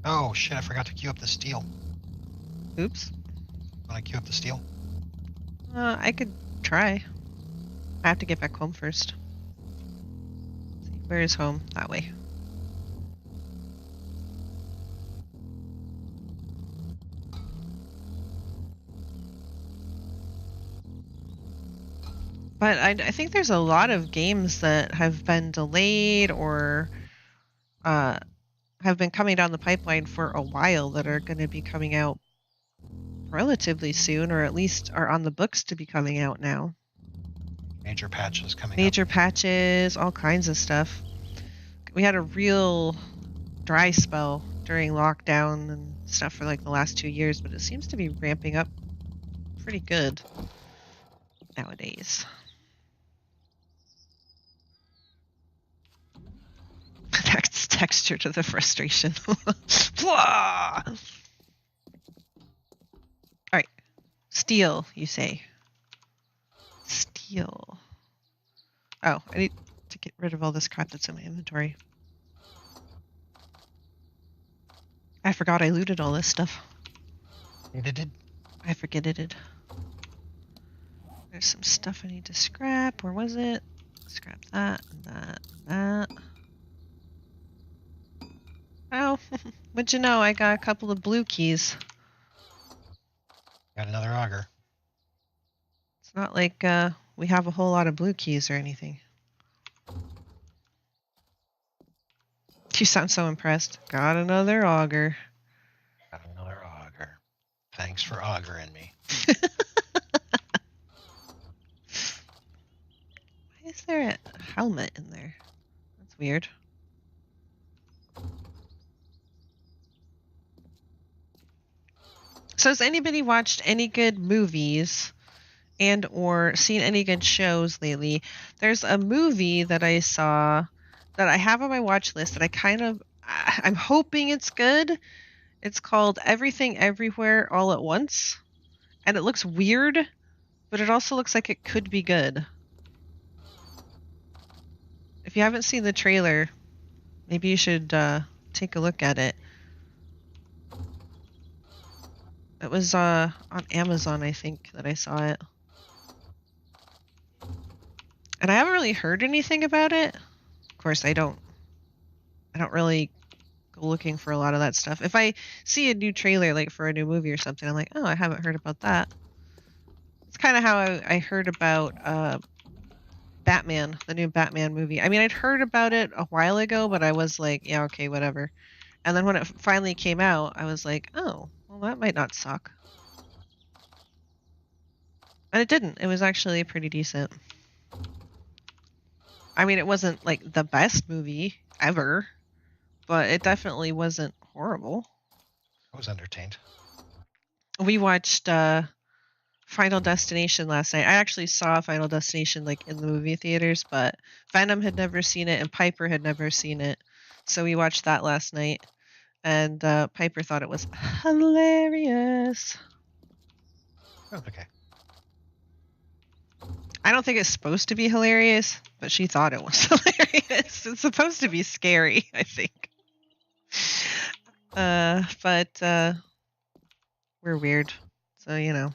Oh shit, I forgot to queue up the steel. Oops. Want to queue up the steel? I could try. I have to get back home first. Let's see, where is home? That way. But I think there's a lot of games that have been delayed or have been coming down the pipeline for a while that are going to be coming out relatively soon, or at least are on the books to be coming out now. Major patches coming Major up. patches, all kinds of stuff. We had a real dry spell during lockdown and stuff for like the last 2 years, but it seems to be ramping up pretty good nowadays. That's texture to the frustration. All right, steel, you say? Steel. Oh, I need to get rid of all this crap that's in my inventory. I forgot I looted all this stuff. You did? I forget it. There's some stuff I need to scrap. Where was it? Scrap that, and that. Oh, what'd you know? I got a couple of blue keys. Got another auger. It's not like we have a whole lot of blue keys or anything. You sound so impressed. Got another auger. Got another auger. Thanks for augering me. Why is there a helmet in there? That's weird. So has anybody watched any good movies and or seen any good shows lately? There's a movie that I saw that I have on my watch list that I'm hoping it's good. It's called Everything Everywhere All at Once. And it looks weird, but it also looks like it could be good. If you haven't seen the trailer, maybe you should take a look at it. It was on Amazon, I think, that I saw it. And I haven't really heard anything about it. Of course, I don't really go looking for a lot of that stuff. If I see a new trailer, like for a new movie or something, I'm like, oh, I haven't heard about that. It's kind of how I heard about Batman, the new Batman movie. I mean, I'd heard about it a while ago, but I was like, yeah, okay, whatever. And then when it finally came out, I was like, oh, well, that might not suck. And it didn't. It was actually pretty decent. I mean, it wasn't like the best movie ever, but it definitely wasn't horrible. I was entertained. We watched Final Destination last night. I actually saw Final Destination like in the movie theaters, but Venom had never seen it and Piper had never seen it. So we watched that last night, and Piper thought it was hilarious. Oh, okay. I don't think it's supposed to be hilarious, but she thought it was hilarious. It's supposed to be scary, I think. But we're weird, so you know.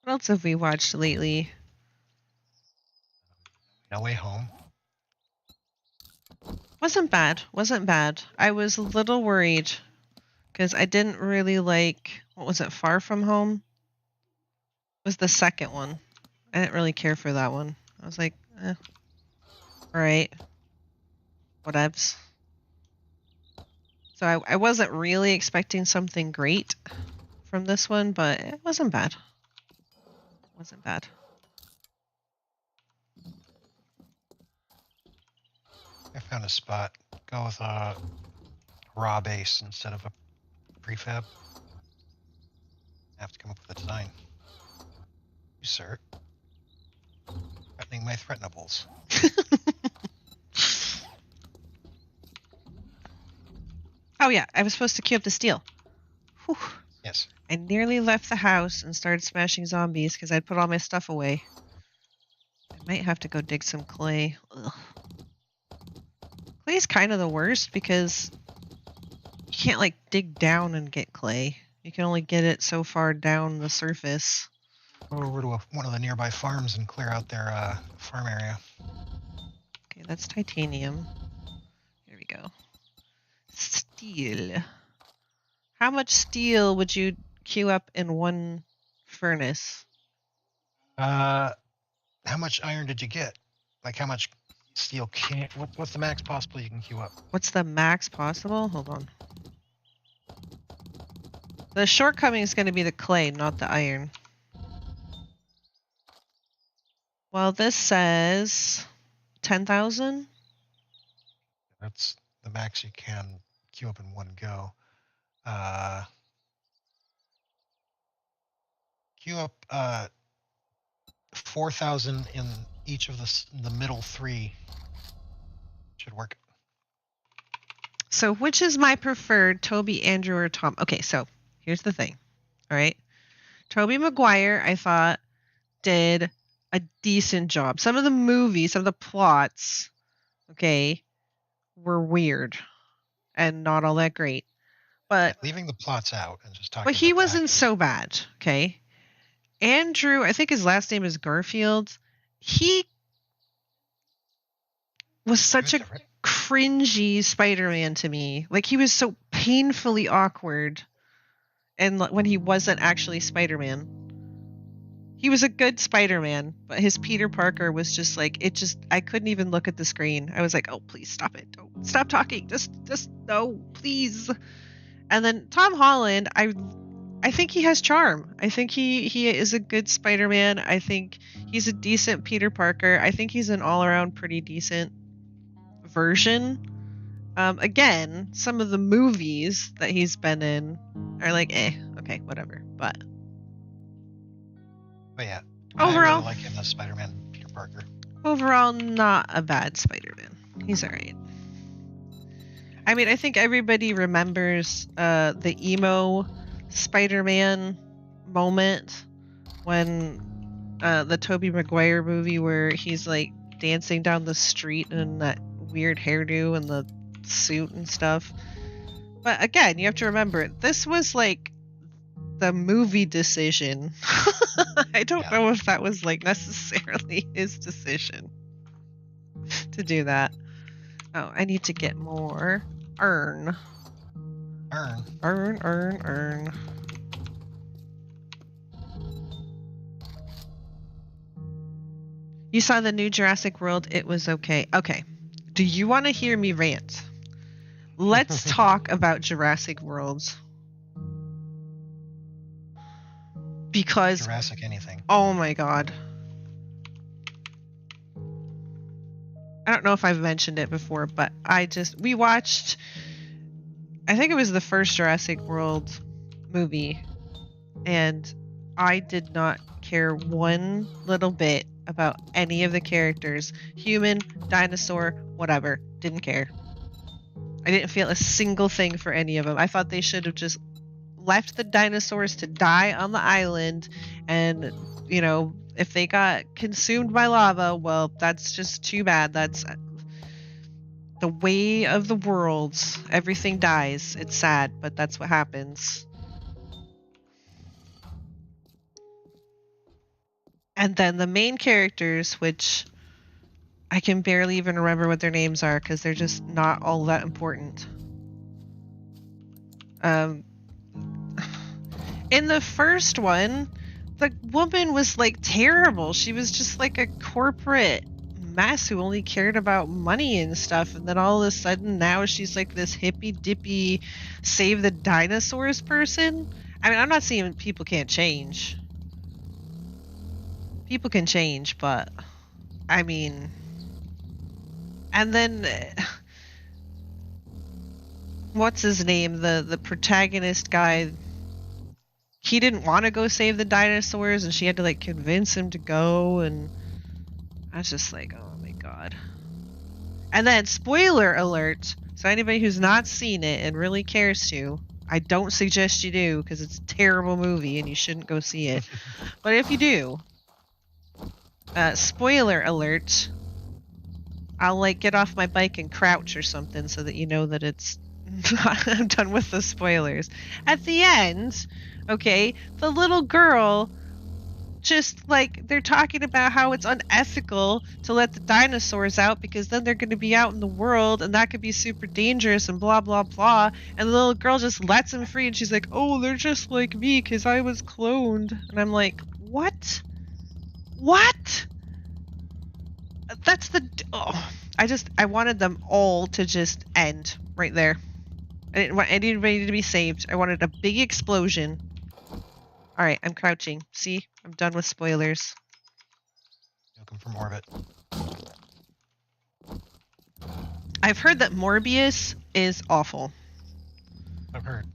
What else have we watched lately? No Way Home. Wasn't bad. I was a little worried because I didn't really like, what was it, Far From Home? Was the second one. I didn't really care for that one. I was like, alright. Whatevs. So I wasn't really expecting something great from this one, but it wasn't bad. kind of spot. Go with a raw base instead of a prefab. I have to come up with a design. You, sir. Threatening my threatenables. Oh yeah, I was supposed to queue up the steel. Whew. Yes. I nearly left the house and started smashing zombies because I'd put all my stuff away. I might have to go dig some clay. Ugh. Clay's kind of the worst because you can't like dig down and get clay. You can only get it so far down the surface. Go over to one of the nearby farms and clear out their farm area. Okay, that's titanium. Here we go. Steel. How much steel would you queue up in one furnace? How much iron did you get? Like how much steel can? What's the max possible you can queue up? What's the max possible? Hold on. The shortcoming is going to be the clay, not the iron. Well, this says 10,000. That's the max you can queue up in one go. Queue up 4,000 in each of the middle three. Should work. So which is my preferred, Toby, Andrew, or Tom? Okay, so here's the thing. All right. Toby Maguire, I thought, did a decent job. Some of the movies, some of the plots, okay, were weird and not all that great. But leaving the plots out and just talking. But he wasn't so bad, okay? Andrew, I think his last name is Garfield. He was such a cringy Spider-Man to me. Like, he was so painfully awkward. And when he wasn't actually Spider-Man. He was a good Spider-Man, but his Peter Parker was just like, I couldn't even look at the screen. I was like, oh, please stop it. Don't stop talking. Just no, please. And then Tom Holland, I think he has charm. I think he is a good Spider-Man. I think he's a decent Peter Parker. I think he's an all-around pretty decent version. Again, some of the movies that he's been in are like, okay, whatever. But yeah, overall, I really like him as Spider-Man, Peter Parker. Overall, not a bad Spider-Man. He's alright. I mean, I think everybody remembers the emo Spider-Man moment when the Tobey Maguire movie where he's like dancing down the street in that weird hairdo and the suit and stuff. But again, you have to remember, this was like the movie decision. I don't know if that was like necessarily his decision to do that. Oh, I need to get more Earn. You saw the new Jurassic World. It was okay. Okay. Do you want to hear me rant? Let's talk about Jurassic World. Because Jurassic anything. Oh my god. I don't know if I've mentioned it before, but we watched, I think it was the first Jurassic World movie, and I did not care one little bit about any of the characters. Human, dinosaur, whatever. Didn't care. I didn't feel a single thing for any of them. I thought they should have just left the dinosaurs to die on the island, and, you know, if they got consumed by lava, well, that's just too bad. That's the way of the world. Everything dies. It's sad, but that's what happens. And then the main characters, which I can barely even remember what their names are because they're just not all that important. In the first one, the woman was like terrible. She was just like a corporate mess who only cared about money and stuff. And then all of a sudden now she's like this hippy dippy save the dinosaurs person. I mean, I'm not saying people can't change. People can change, but I mean, and then what's his name? The protagonist guy. He didn't want to go save the dinosaurs, and she had to like convince him to go, and I was just like, oh my god. And then, spoiler alert, so anybody who's not seen it and really cares to, I don't suggest you do, because it's a terrible movie and you shouldn't go see it. But if you do, spoiler alert, I'll like get off my bike and crouch or something so that you know that it's I'm done with the spoilers. At the end, okay, the little girl just like they're talking about how it's unethical to let the dinosaurs out because then they're going to be out in the world and that could be super dangerous and blah blah blah, and the little girl just lets them free and she's like, oh, they're just like me because I was cloned. And I'm like, what that's the I wanted them all to just end right there. I didn't want anybody to be saved. I wanted a big explosion. Alright, I'm crouching. See? I'm done with spoilers. Looking from orbit. I've heard that Morbius is awful. I've heard.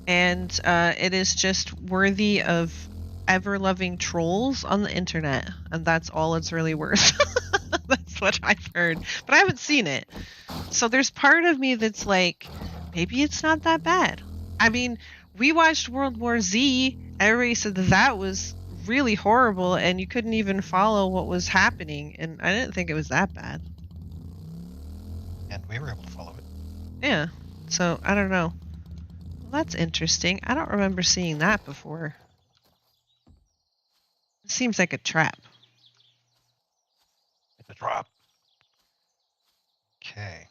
And it is just worthy of ever-loving trolls on the internet. And that's all it's really worth. That's what I've heard. But I haven't seen it. So there's part of me that's like, maybe it's not that bad. I mean, we watched World War Z. Everybody said that was really horrible and you couldn't even follow what was happening. And I didn't think it was that bad. And we were able to follow it. Yeah. So, I don't know. Well, that's interesting. I don't remember seeing that before. It seems like a trap. It's a drop. Okay.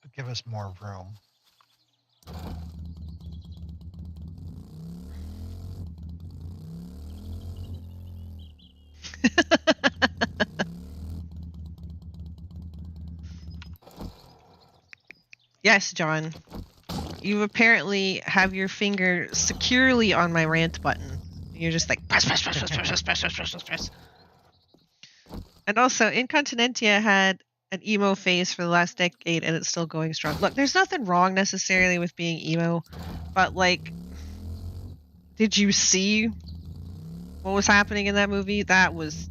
It'll give us more room. Yes, John. You apparently have your finger securely on my rant button. You're just like press. And also, Incontinentia had an emo phase for the last decade and it's still going strong. Look, there's nothing wrong necessarily with being emo, but like, did you see what was happening in that movie? That was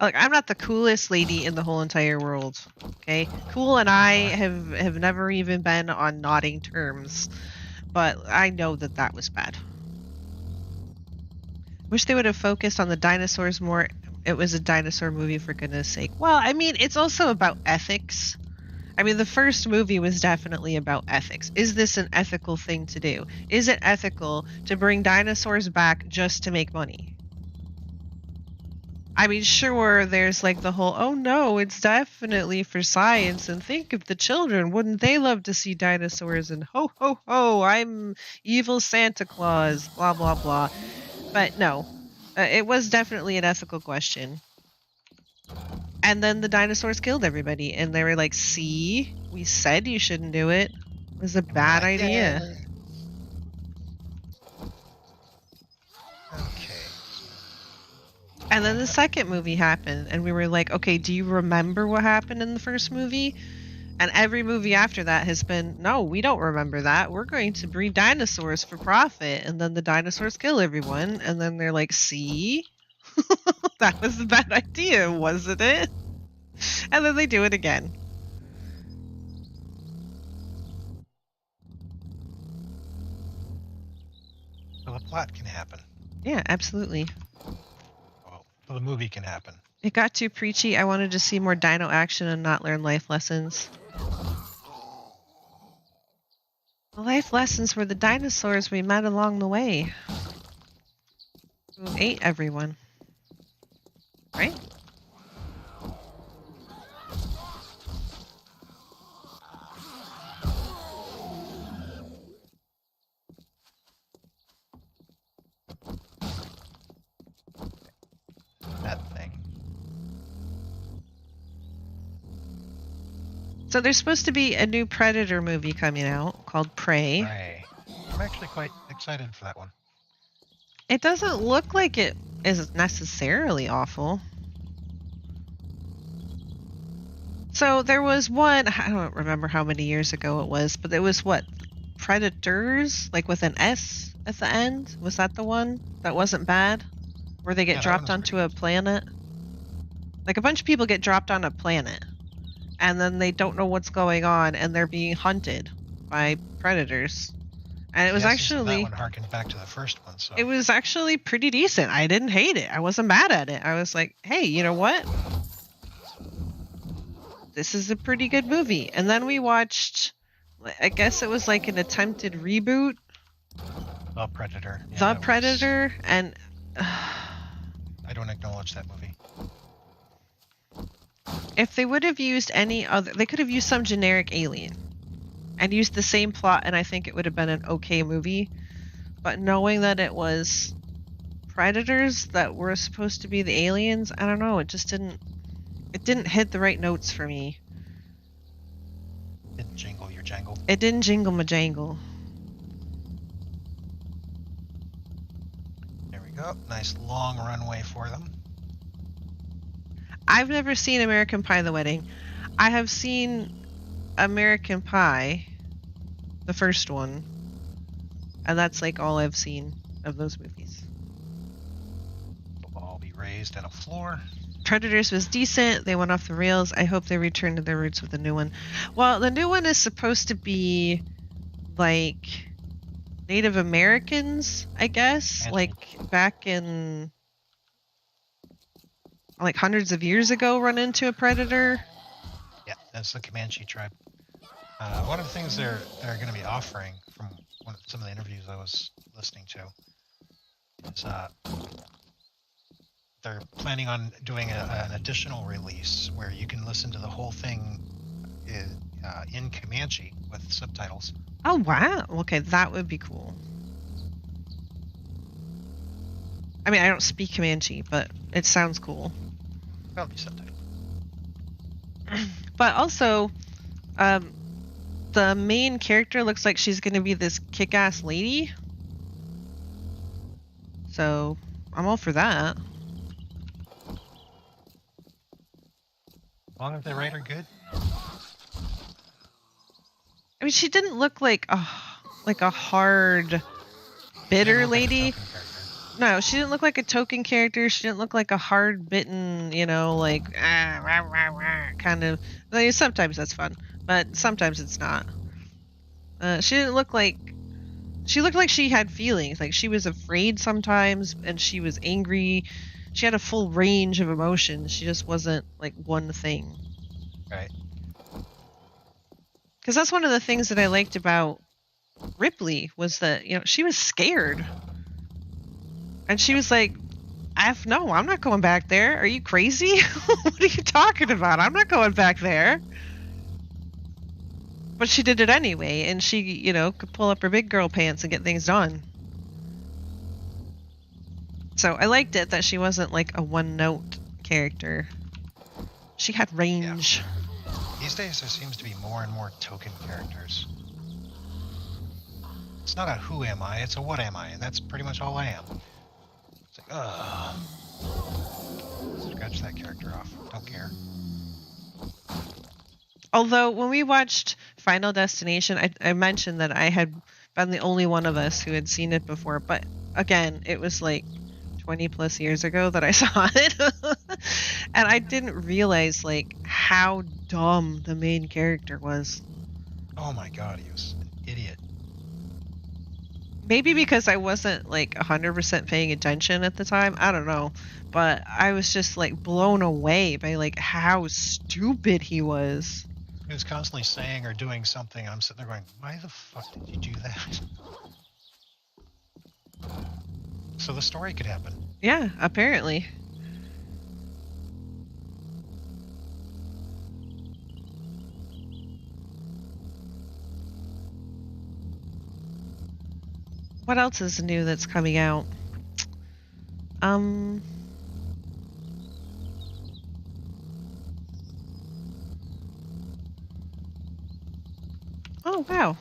Look, I'm not the coolest lady in the whole entire world, okay? Cool and I have never even been on nodding terms, but I know that was bad. Wish they would have focused on the dinosaurs more. It was a dinosaur movie, for goodness sake. Well, I mean, it's also about ethics. I mean, the first movie was definitely about ethics. Is this an ethical thing to do? Is it ethical to bring dinosaurs back just to make money? I mean, sure, there's like the whole, oh no, it's definitely for science, and think of the children. Wouldn't they love to see dinosaurs? And ho, ho, ho, I'm evil Santa Claus, blah, blah, blah. But no, it was definitely an ethical question. And then the dinosaurs killed everybody, and they were like, see, we said you shouldn't do it. It was a bad idea. Yeah. And then the second movie happened, and we were like, okay, do you remember what happened in the first movie? And every movie after that has been, no, we don't remember that. We're going to breed dinosaurs for profit. And then the dinosaurs kill everyone. And then they're like, see? That was a bad idea, wasn't it? And then they do it again. So the plot can happen. Yeah, absolutely. So the movie can happen. It got too preachy. I wanted to see more dino action and not learn life lessons. The life lessons were the dinosaurs we met along the way, who ate everyone. Right? That thing. So there's supposed to be a new Predator movie coming out called Prey. I'm actually quite excited for that one. It doesn't look like it is necessarily awful. So there was one, I don't remember how many years ago it was, but it was what? Predators, like with an S at the end? Was that the one that wasn't bad? Where they get Yeah, that one dropped was onto pretty a planet? Like a bunch of people get dropped on a planet and then they don't know what's going on and they're being hunted by predators. And it good. was The essence of that actually one harkened back to the first one, so it was actually pretty decent. I didn't hate it. I wasn't mad at it. I was like, hey, you know what? This is a pretty good movie. And then we watched, I guess it was like an attempted reboot, The Predator. Yeah, The that was- Predator, and I don't acknowledge that movie. if they would have used any other, they could have used some generic alien and used the same plot, and I think it would have been an okay movie. But knowing that it was predators that were supposed to be the aliens, I don't know, it didn't hit the right notes for me. Didn't jingle your jangle. It didn't jingle my jangle. There we go. Nice long runway for them. I've never seen American Pie: The Wedding. I have seen American Pie, the first one, and that's like all I've seen of those movies. They'll all be raised on a floor. Predators was decent. They went off the rails. I hope they return to their roots with the new one. Well, the new one is supposed to be like Native Americans, I guess, Comanche. like back in like hundreds of years ago run into a predator. Yeah, that's the Comanche tribe. One of the things they're going to be offering from some of the interviews I was listening to is they're planning on doing an additional release where you can listen to the whole thing in Comanche with subtitles. Oh, wow. Okay, that would be cool. I mean, I don't speak Comanche, but it sounds cool. That'll be subtitled. But also, the main character looks like she's going to be this kick-ass lady. So, I'm all for that. As long as they write her good. I mean, she didn't look like a hard, bitter Didn't look like a lady. token character. No, she didn't look like a token character. She didn't look like a hard-bitten, like rah, rah, rah, kind of. Like, sometimes that's fun, but sometimes it's not. She didn't look like. She looked like she had feelings. Like she was afraid sometimes, and she was angry. She had a full range of emotions. She just wasn't like one thing. Right. Because that's one of the things that I liked about Ripley was that she was scared. And she was like, no, I'm not going back there. Are you crazy? What are you talking about? I'm not going back there. But she did it anyway, and she, could pull up her big girl pants and get things done. So I liked it that she wasn't like a one-note character. She had range. Yeah. These days there seems to be more and more token characters. It's not a who am I, it's a what am I, and that's pretty much all I am. It's like, scratch that character off. Don't care. Although when we watched Final Destination, I mentioned that I had been the only one of us who had seen it before. But again, it was like 20 plus years ago that I saw it. And I didn't realize like how dumb the main character was. Oh my god, he was an idiot. Maybe because I wasn't like 100% paying attention at the time. I don't know. But I was just like blown away by like how stupid he was. He was constantly saying or doing something, and I'm sitting there going, why the fuck did you do that? So the story could happen. Yeah, apparently. What else is new that's coming out? Oh, wow.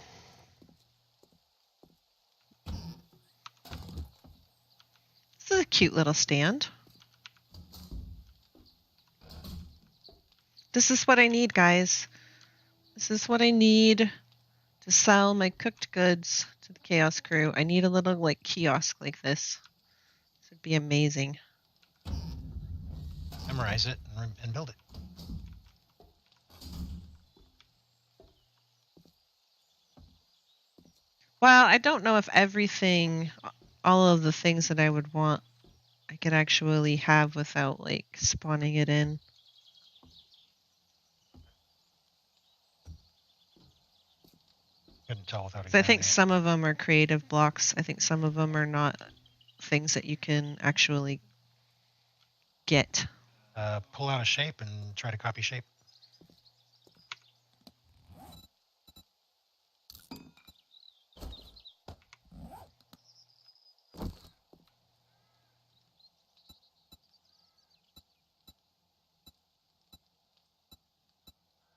This is a cute little stand. This is what I need, guys. This is what I need to sell my cooked goods to the Chaos Crew. I need a little like kiosk like this. This would be amazing. Memorize it and build it. Well, I don't know if everything, all of the things that I would want, I could actually have without like spawning it in. Couldn't tell without So I think examining it. some of them are creative blocks. I think some of them are not things that you can actually get. Pull out a shape and try to copy shape.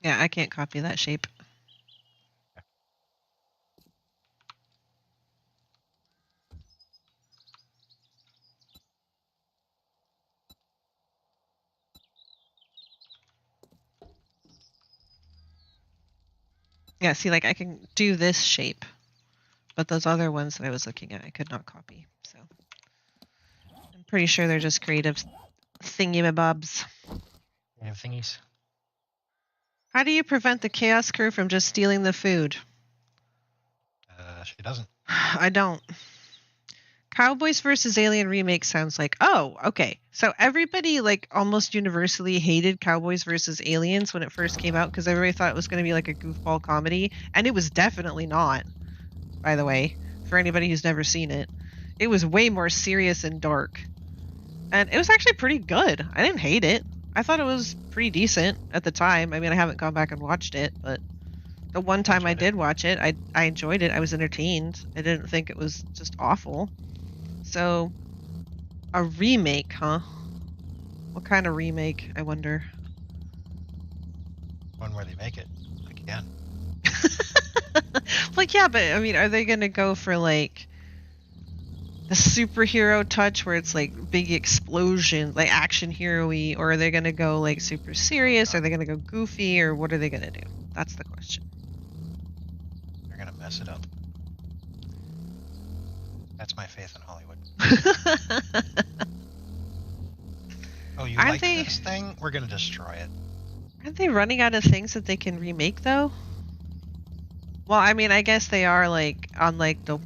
Yeah, I can't copy that shape. Yeah, see, like I can do this shape, but those other ones that I was looking at, I could not copy. So I'm pretty sure they're just creative thingy-mabobs. Creative thingies. How do you prevent the Chaos Crew from just stealing the food? She doesn't. I don't. Cowboys versus Alien remake sounds like, oh, okay. So everybody like almost universally hated Cowboys versus Aliens when it first came out because everybody thought it was going to be like a goofball comedy, and it was definitely not. By the way, for anybody who's never seen it, it was way more serious and dark, and it was actually pretty good. I didn't hate it. I thought it was pretty decent at the time. I mean, I haven't gone back and watched it, but the one time I did watch it, I enjoyed it. I was entertained. I didn't think it was just awful. So, a remake, huh? What kind of remake, I wonder? One where they make it again. Like, yeah, but I mean, are they gonna go for like the superhero touch where it's like big explosion, like action hero-y, or are they gonna go like super serious? Are they gonna go goofy, or what are they gonna do? That's the question. They're gonna mess it up. That's my faith in Hollywood. Oh, you like this thing? We're gonna destroy it. Aren't they running out of things that they can remake though? Well, I mean, I guess they are like on like the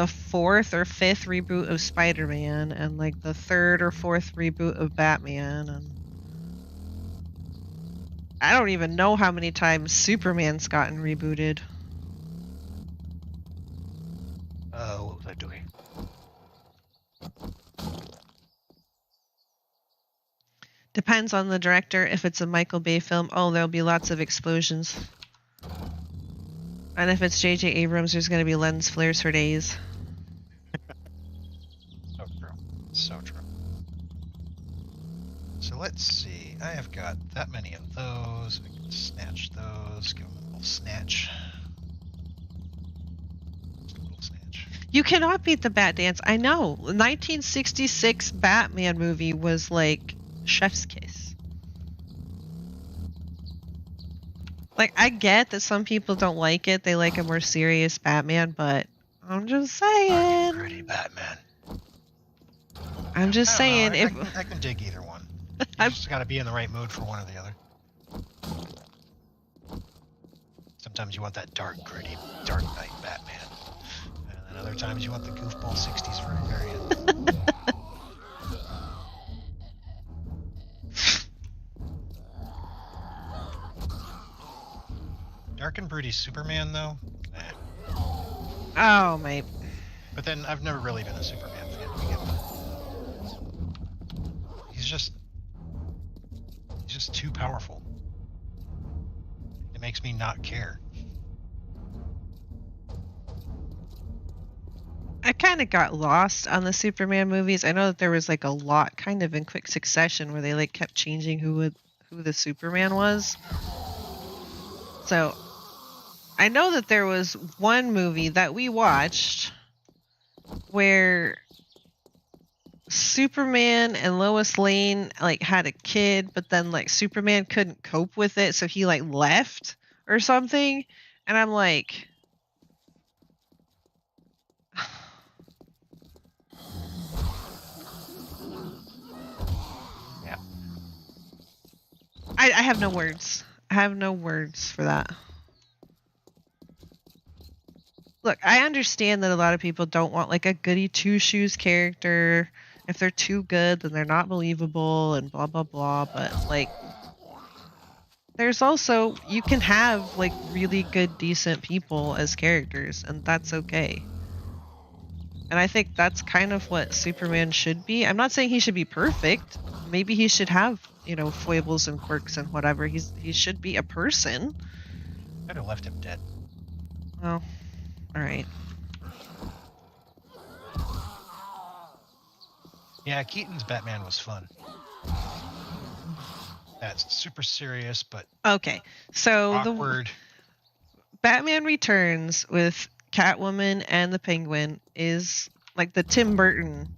fourth or fifth reboot of Spider-Man, and like the third or fourth reboot of Batman, and I don't even know how many times Superman's gotten rebooted. What was I doing? Depends on the director. If it's a Michael Bay film, oh, there'll be lots of explosions. And if it's J.J. Abrams, there's going to be lens flares for days. So true. So true. So let's see. I have got that many of those. I can snatch those. Give them a little snatch. Just a little snatch. You cannot beat the Bat Dance. I know. 1966 Batman movie was like chef's kiss. Like, I get that some people don't like it. They like a more serious Batman, but I'm just saying. Pretty Batman. I'm just saying. I can dig either one. You just got to be in the right mood for one or the other. Sometimes you want that dark, gritty, Dark Knight Batman. And then other times you want the goofball 60s variant. Dark and broody Superman, though? Oh, my. But then I've never really been a Superman fan to begin with. He's just too powerful. It makes me not care. I kind of got lost on the Superman movies. I know that there was like a lot kind of in quick succession where they like kept changing who the Superman was. So I know that there was one movie that we watched where Superman and Lois Lane like had a kid, but then like Superman couldn't cope with it, so he like left or something. And I'm like, Yeah. I have no words. I have no words for that. Look, I understand that a lot of people don't want like a goody two shoes character. If they're too good, then they're not believable and blah blah blah. But like, there's also, you can have like really good, decent people as characters, and that's okay. And I think that's kind of what Superman should be. I'm not saying he should be perfect. Maybe he should have, you know, foibles and quirks and whatever. He should be a person. I'd have left him dead. Well, all right. Yeah, Keaton's Batman was fun. That's super serious, but Okay, so awkward. the Batman Returns with Catwoman and the Penguin is like the Tim Burton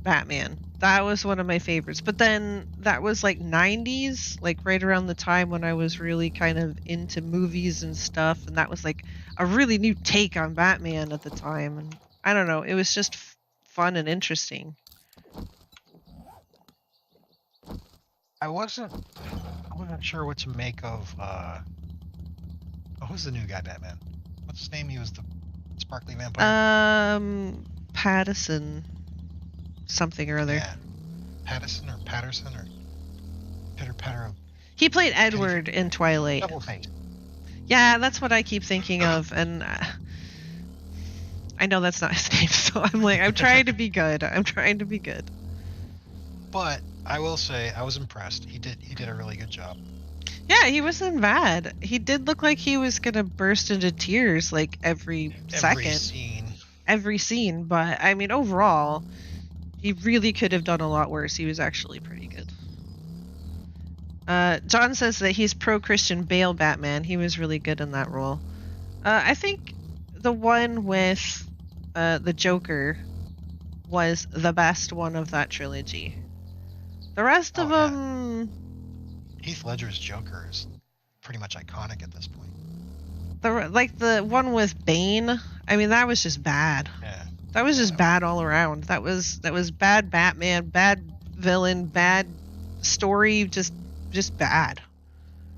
Batman. That was one of my favorites. But then that was like 90s, like right around the time when I was really kind of into movies and stuff. And that was like a really new take on Batman at the time. And I don't know, it was just fun and interesting. I wasn't sure what to make of who's the new guy Batman? What's his name? He was the sparkly vampire. Patterson something or other. Yeah. Patterson or Pitter. He played Edward in Twilight. Double face. Yeah, that's what I keep thinking of, and I know that's not his name, so I'm like, I'm trying to be good. But I will say I was impressed. He did a really good job. Yeah, he wasn't bad. He did look like he was gonna burst into tears like every second. Every scene, but I mean overall, he really could have done a lot worse. He was actually pretty good. John says that he's pro Christian Bale Batman. He was really good in that role. I think the one with the Joker was the best one of that trilogy. The rest of them... Heath Ledger's Joker is pretty much iconic at this point. The one with Bane, I mean, that was just bad. Yeah. That was just bad all around. That was bad Batman, bad villain, bad story, just bad.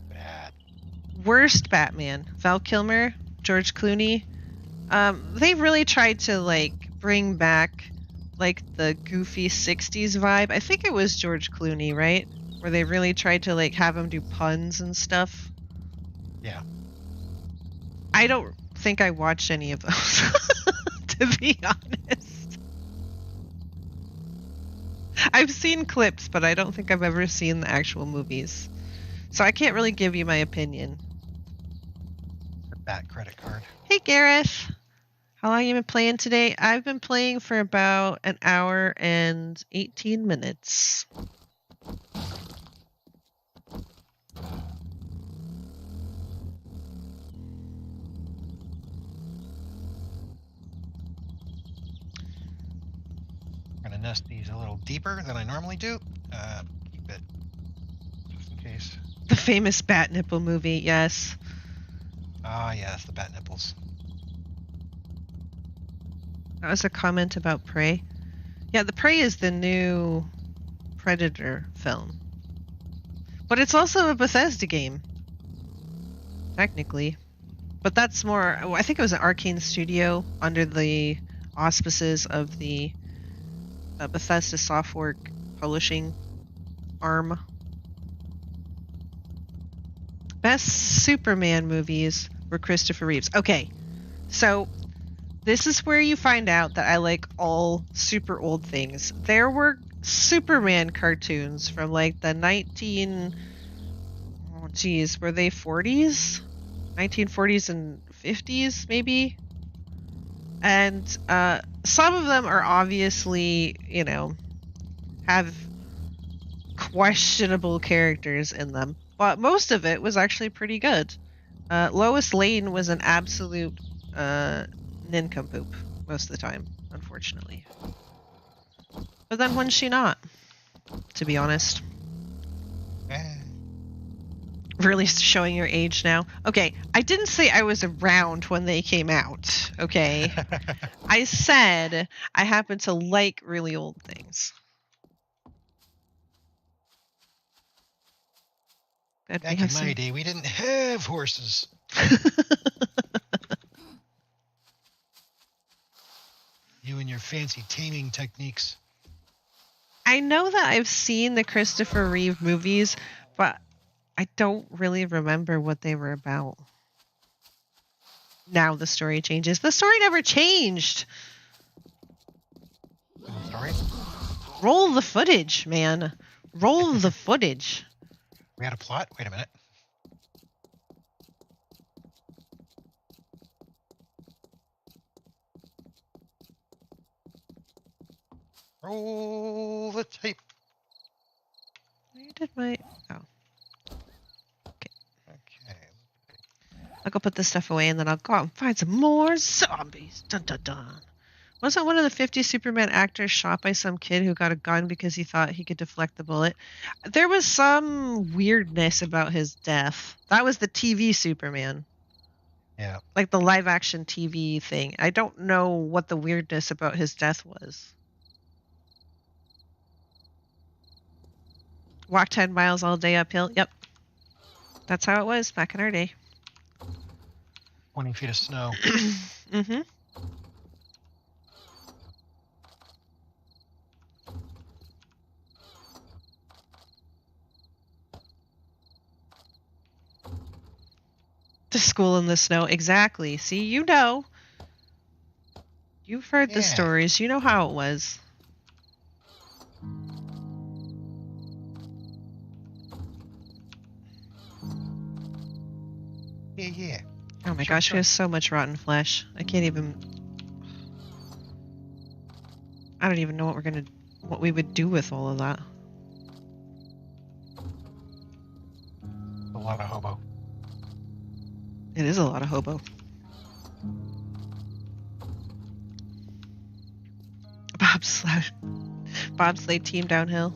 Bad. Worst Batman, Val Kilmer, George Clooney. They really tried to like bring back like the goofy 60s vibe. I think it was George Clooney, right? Where they really tried to like have him do puns and stuff. Yeah. I don't think I watched any of those, to be honest. I've seen clips, but I don't think I've ever seen the actual movies. So I can't really give you my opinion. Bat credit card. Hey Gareth! How long have you been playing today? I've been playing for about an hour and 18 minutes. I'm gonna nest these a little deeper than I normally do. Keep it just in case. The famous Bat Nipple movie, yes. Ah, yes, the bat nipples. That was a comment about Prey. Yeah, The Prey is the new Predator film. But it's also a Bethesda game. Technically. But that's more... I think it was an Arcane Studio under the auspices of the Bethesda software publishing arm. Best Superman movies were Christopher Reeves. Okay, so this is where you find out that I like all super old things. There were Superman cartoons from like the were they 40s? 1940s and 50s maybe? And some of them are obviously, you know, have questionable characters in them. But most of it was actually pretty good. Lois Lane was an absolute nincompoop most of the time, unfortunately. But then when's she not? To be honest. Eh. Really showing your age now. Okay, I didn't say I was around when they came out, okay? I said I happen to like really old things. Good, Back in my day, we didn't have horses. You and your fancy taming techniques. I know that I've seen the Christopher Reeve movies, but I don't really remember what they were about. Now the story changes. The story never changed. Sorry? Roll the footage, man. Roll the footage. We had a plot? Wait a minute. Roll the tape. Where did my... Oh. Okay. I'll go put this stuff away and then I'll go out and find some more zombies. Dun dun dun. Wasn't one of the 50 Superman actors shot by some kid who got a gun because he thought he could deflect the bullet? There was some weirdness about his death. That was the TV Superman. Yeah. Like the live action TV thing. I don't know what the weirdness about his death was. Walk 10 miles all day uphill. Yep. That's how it was back in our day. 20 feet of snow. Mm-hmm. To school in the snow. Exactly. See, you know. You've heard the stories. You know how it was. Yeah. Oh my gosh, we have so much rotten flesh. I can't even... I don't even know what we would do with all of that. A lot of hobo. It is a lot of hobo. Bobsleigh team downhill.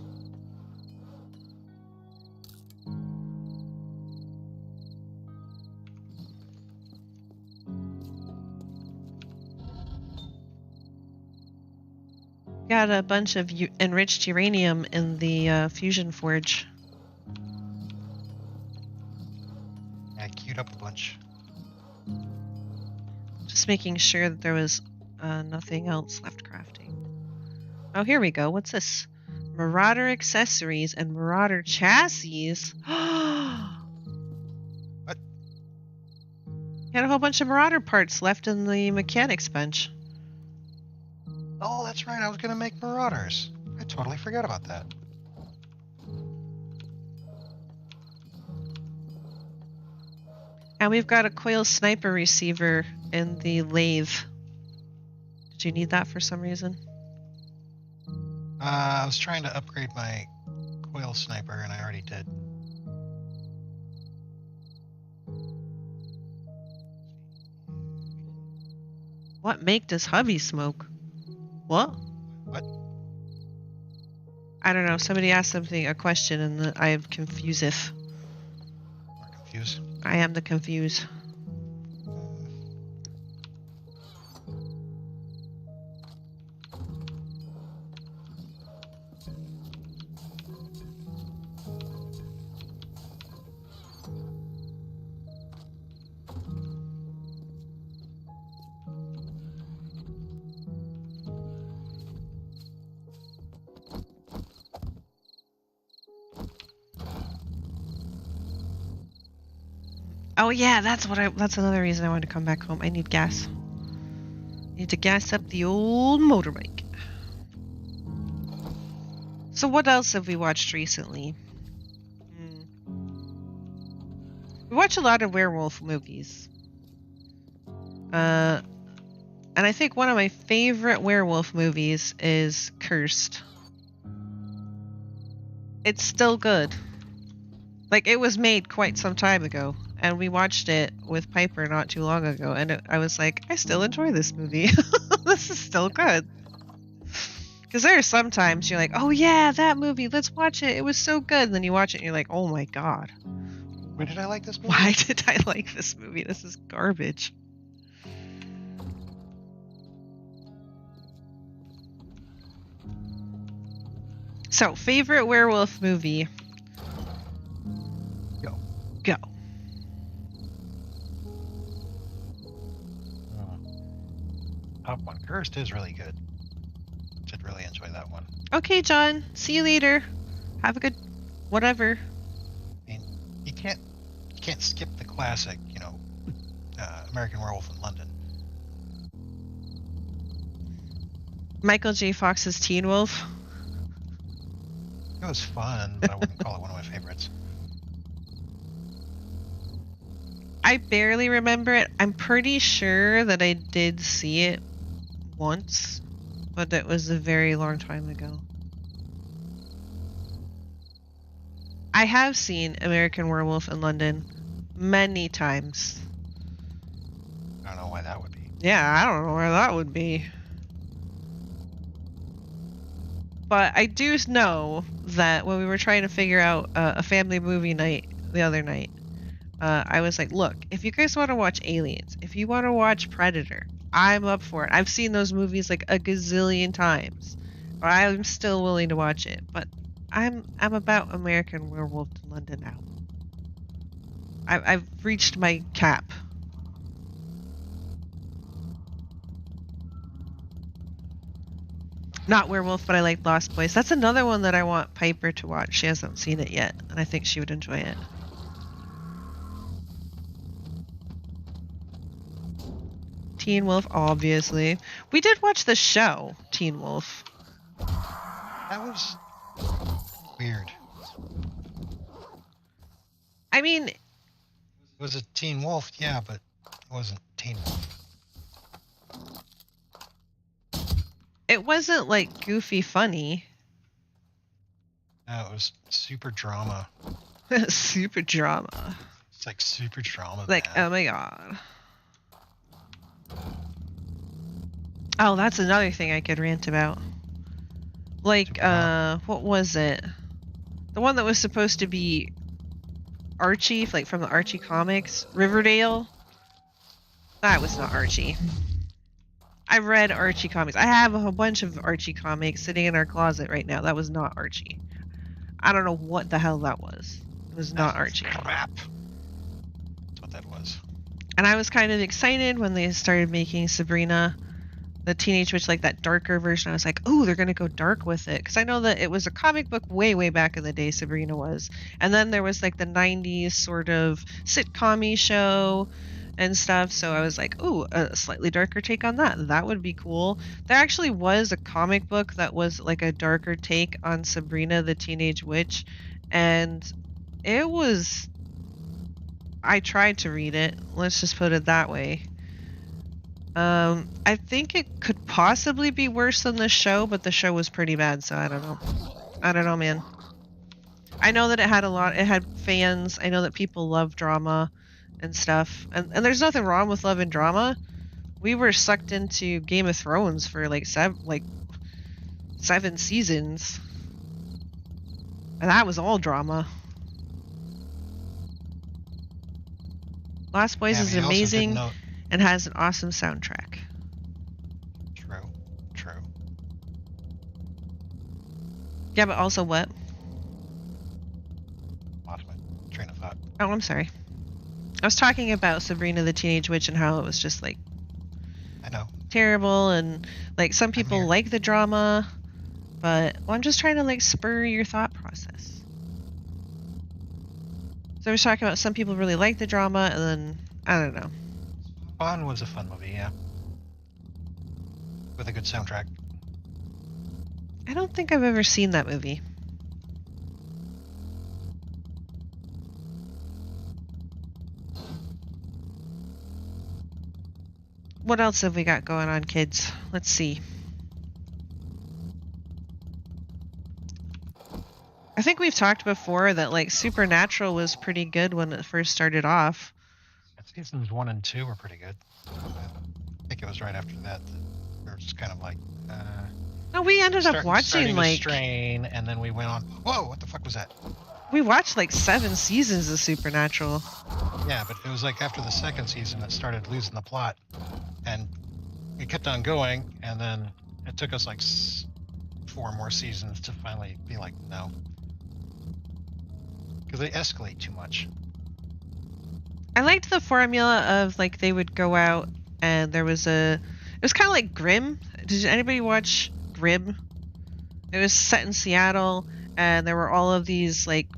Got a bunch of enriched uranium in the fusion forge. I queued up a bunch. Just making sure that there was nothing else left crafting. Oh, here we go. What's this? Marauder accessories and Marauder chassis. What? Had a whole bunch of Marauder parts left in the mechanics bench. Oh, that's right. I was going to make Marauders. I totally forgot about that. And we've got a coil sniper receiver in the lathe. Did you need that for some reason? I was trying to upgrade my coil sniper, and I already did. What make does hubby smoke? What? What? I don't know. Somebody asked a question, and I am confuseth. More confused. I am the confused. Oh yeah, that's another reason I wanted to come back home. I need gas. Need to gas up the old motorbike. So what else have we watched recently? We watch a lot of werewolf movies. And I think one of my favorite werewolf movies is Cursed. It's still good. Like, it was made quite some time ago. And we watched it with Piper not too long ago, and I was like, I still enjoy this movie. This is still good. Because there are some times you're like, oh yeah, that movie, let's watch it. It was so good. And then you watch it and you're like, oh my god. Why did I like this movie? Why did I like this movie? This is garbage. So, favorite werewolf movie? Go. Go. Top one. Cursed is really good. Did really enjoy that one. Okay, John. See you later. Have a good whatever. I mean, you can't skip the classic, American Werewolf in London. Michael J. Fox's Teen Wolf. It was fun, but I wouldn't call it one of my favorites. I barely remember it. I'm pretty sure that I did see it once, but it was a very long time ago. I have seen American Werewolf in London many times. I don't know why that would be. Yeah, I don't know where that would be. But I do know that when we were trying to figure out a family movie night the other night, I was like, look, if you guys want to watch Aliens, if you want to watch Predator, I'm up for it. I've seen those movies like a gazillion times, but I'm still willing to watch it. But I'm about American Werewolf in London now. I've reached my cap. Not Werewolf, but I like Lost Boys. That's another one that I want Piper to watch. She hasn't seen it yet, and I think she would enjoy it. Teen Wolf, obviously. We did watch the show, Teen Wolf. That was weird. I mean, It was a Teen Wolf, yeah, but it wasn't Teen Wolf. it wasn't like goofy funny. No, it was super drama. Super drama. It's like super drama. Like, man. oh my god. Oh, that's another thing I could rant about. Like, what was it? The one that was supposed to be Archie, like from the Archie comics, Riverdale. That was not Archie. I've read Archie comics. I have a whole bunch of Archie comics sitting in our closet right now. That was not Archie. I don't know what the hell that was. It was not Archie. Crap. That's what that was. And I was kind of excited when they started making Sabrina, the Teenage Witch, like that darker version. I was like, oh, they're going to go dark with it. Because I know that it was a comic book way, way back in the day, Sabrina was. And then there was like the 90s sort of sitcom-y show and stuff. So I was like, ooh, a slightly darker take on that. That would be cool. There actually was a comic book that was like a darker take on Sabrina, the Teenage Witch. And it was... I tried to read it. Let's just put it that way. I think it could possibly be worse than the show, but the show was pretty bad, so I don't know. I don't know, man. I know that it had fans. I know that people love drama and stuff. And there's nothing wrong with love and drama. We were sucked into Game of Thrones for like 7 seasons. And that was all drama. Lost Boys is amazing and has an awesome soundtrack. True. Yeah, but also what? Lost my train of thought. Oh, I'm sorry. I was talking about Sabrina the Teenage Witch and how it was just like... I know. Terrible, and like some people like the drama, but I'm just trying to like spur your thought process. So I was talking about some people really like the drama, and then, I don't know. Spawn was a fun movie, yeah. With a good soundtrack. I don't think I've ever seen that movie. What else have we got going on, kids? Let's see. I think we've talked before that like Supernatural was pretty good when it first started off. Seasons 1 and 2 were pretty good. I think it was right after that we were just kind of like, No, we ended up watching starting to like strain, and then we went on. Whoa! What the fuck was that? we watched like 7 seasons of Supernatural. Yeah, but it was like after the second season it started losing the plot, and we kept on going, and then it took us like 4 more seasons to finally be like, no, because they escalate too much. I liked the formula of like they would go out and there was it was kind of like Grimm. Did anybody watch Grimm? It was set in Seattle and there were all of these like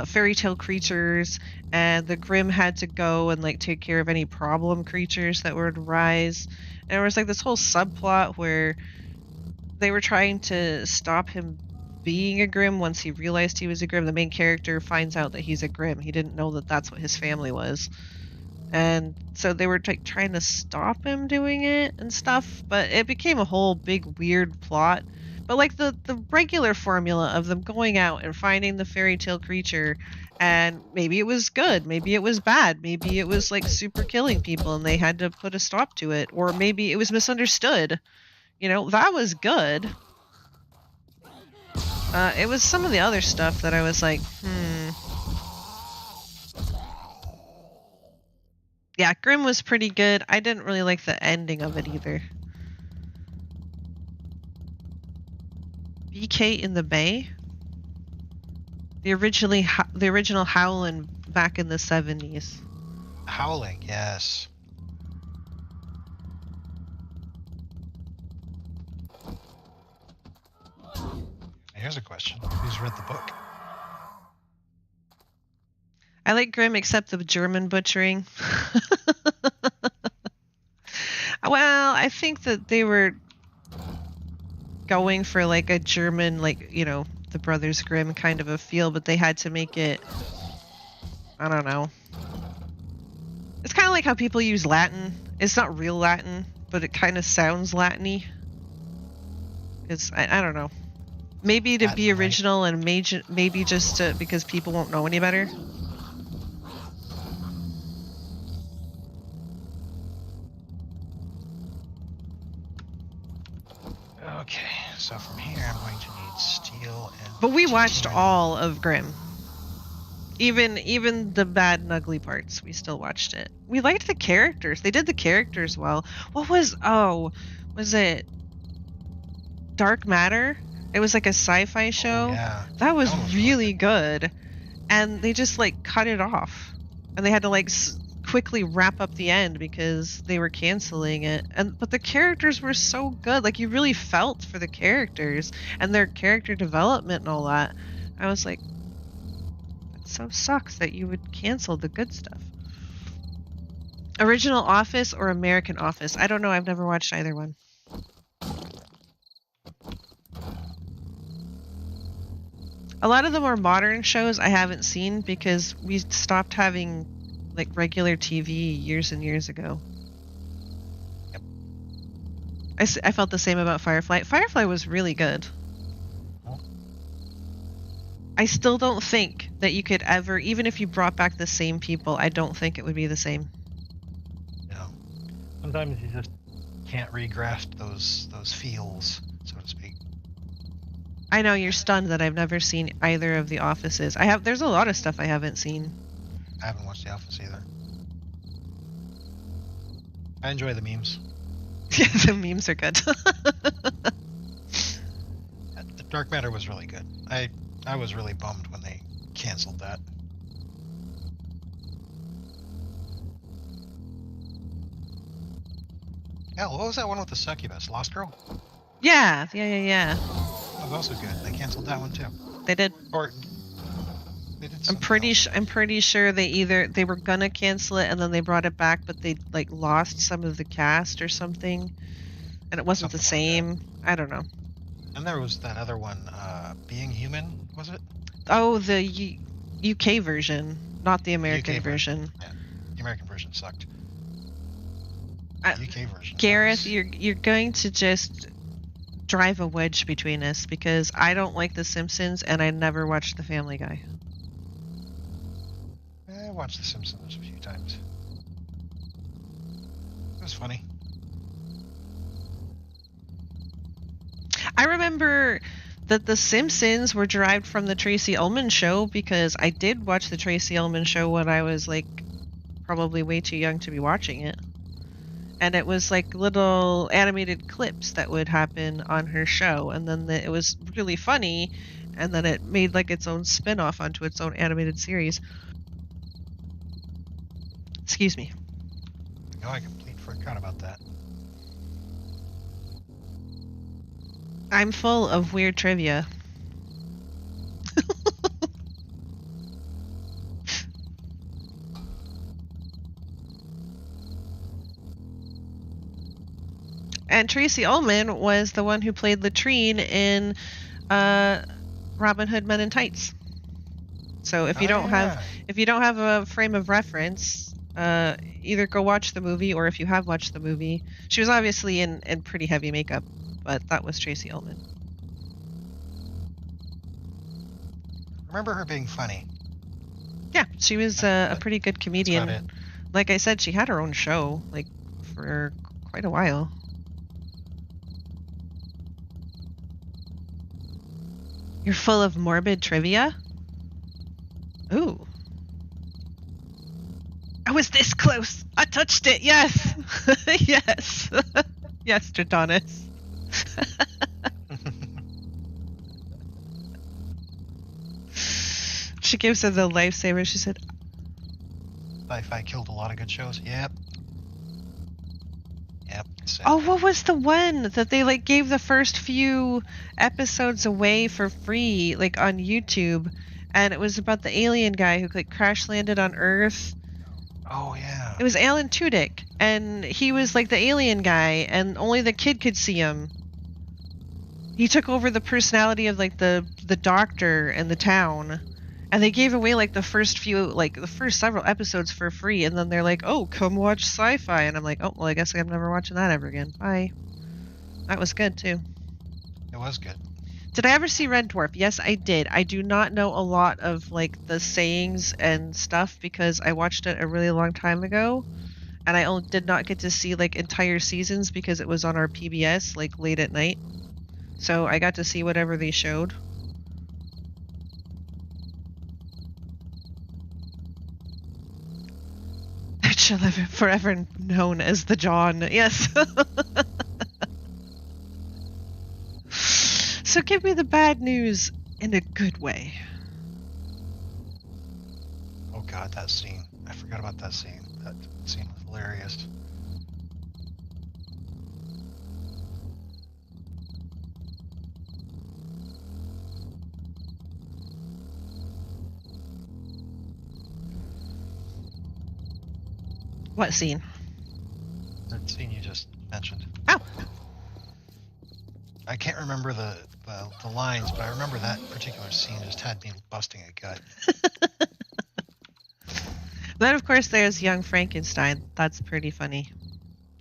fairy tale creatures, and the Grimm had to go and like take care of any problem creatures that would arise. And there was like this whole subplot where they were trying to stop him being a Grimm. Once he realized he was a Grimm, the main character finds out that he's a Grimm. He didn't know that that's what his family was. And so they were like trying to stop him doing it and stuff, but it became a whole big weird plot. But like the regular formula of them going out and finding the fairy tale creature, and maybe it was good, maybe it was bad, maybe it was like super killing people and they had to put a stop to it, or maybe it was misunderstood. You know, that was good. It was some of the other stuff that I was like, Yeah, Grimm was pretty good. I didn't really like the ending of it either. BK in the Bay? The original Howlin' back in the 70s. Howling, yes. Here's a question. Who's read the book? I like Grimm except the German butchering. Well, I think that they were going for like a German, like, you know, the Brothers Grimm kind of a feel, but they had to make it, I don't know. It's kind of like how people use Latin. It's not real Latin, but it kind of sounds Latin-y. I don't know. Maybe to be original and maybe just because people won't know any better. Okay, so from here I'm going to need steel and... But we watched all of Grimm. Even the bad and ugly parts, we still watched it. We liked the characters. They did the characters well. Was it Dark Matter? It was like a sci-fi show. Oh, yeah. That was really good. And they just like cut it off. And they had to like quickly wrap up the end because they were canceling it. But the characters were so good. Like you really felt for the characters and their character development and all that. I was like, that so sucks that you would cancel the good stuff. Original Office or American Office? I don't know. I've never watched either one. A lot of the more modern shows I haven't seen because we stopped having like regular TV years and years ago. Yep. I felt the same about Firefly. Firefly was really good. Oh. I still don't think that you could ever, even if you brought back the same people, I don't think it would be the same. No. Sometimes you just can't re-grasp those feels, so to speak. I know you're stunned that I've never seen either of the Offices. There's a lot of stuff I haven't seen. I haven't watched The Office either. I enjoy the memes. Yeah, the memes are good. The Dark Matter was really good. I was really bummed when they canceled that. Hell, what was that one with the succubus? Lost Girl? Yeah. That was also good. They canceled that one too. They did. Or they did. I'm pretty sure they were gonna cancel it and then they brought it back, but they like lost some of the cast or something, and it wasn't the same. Like I don't know. And there was that other one, Being Human, was it? Oh, the UK version, not the American version. Yeah, the American version sucked. UK version. Gareth, you're going to just drive a wedge between us because I don't like The Simpsons and I never watched The Family Guy. I watched The Simpsons a few times. It was funny. I remember that The Simpsons were derived from the Tracy Ullman show because I did watch the Tracy Ullman show when I was like probably way too young to be watching it. And it was like little animated clips that would happen on her show, and then it was really funny, and then it made like its own spin-off onto its own animated series. Excuse me. No, I completely forgot about that. I'm full of weird trivia. And Tracy Ullman was the one who played Latrine in Robin Hood Men in Tights. So if you don't have a frame of reference, either go watch the movie, or if you have watched the movie, she was obviously in pretty heavy makeup, but that was Tracy Ullman. I remember her being funny. Yeah, she was a pretty good comedian. That's about it. Like I said, she had her own show like for quite a while. You're full of morbid trivia? Ooh. I was this close. I touched it. Yes. Yes. Yes, Dradonis. She gives her the lifesaver. She said, Sci-fi killed a lot of good shows. Yep. oh, what was the one that they like gave the first few episodes away for free, like on YouTube, and it was about the alien guy who like crash landed on Earth. Oh yeah. It was Alan Tudyk, and he was like the alien guy, and only the kid could see him. He took over the personality of like the doctor and the town, and they gave away like the first several episodes for free, and then they're like, oh, come watch Sci-Fi, and I'm like, oh, well, I guess I'm never watching that ever again. Bye. That was good too. It was good. Did I ever see Red Dwarf? Yes, I did. I do not know a lot of like the sayings and stuff because I watched it a really long time ago, and I did not get to see like entire seasons because it was on our PBS like late at night. So I got to see whatever they showed. It shall live forever known as the John. Yes. So give me the bad news in a good way. Oh god, that scene. I forgot about that scene. That scene was hilarious. What scene? The scene you just mentioned. Oh. I can't remember the lines, but I remember that particular scene just had me busting a gut. Then of course there's Young Frankenstein. That's pretty funny.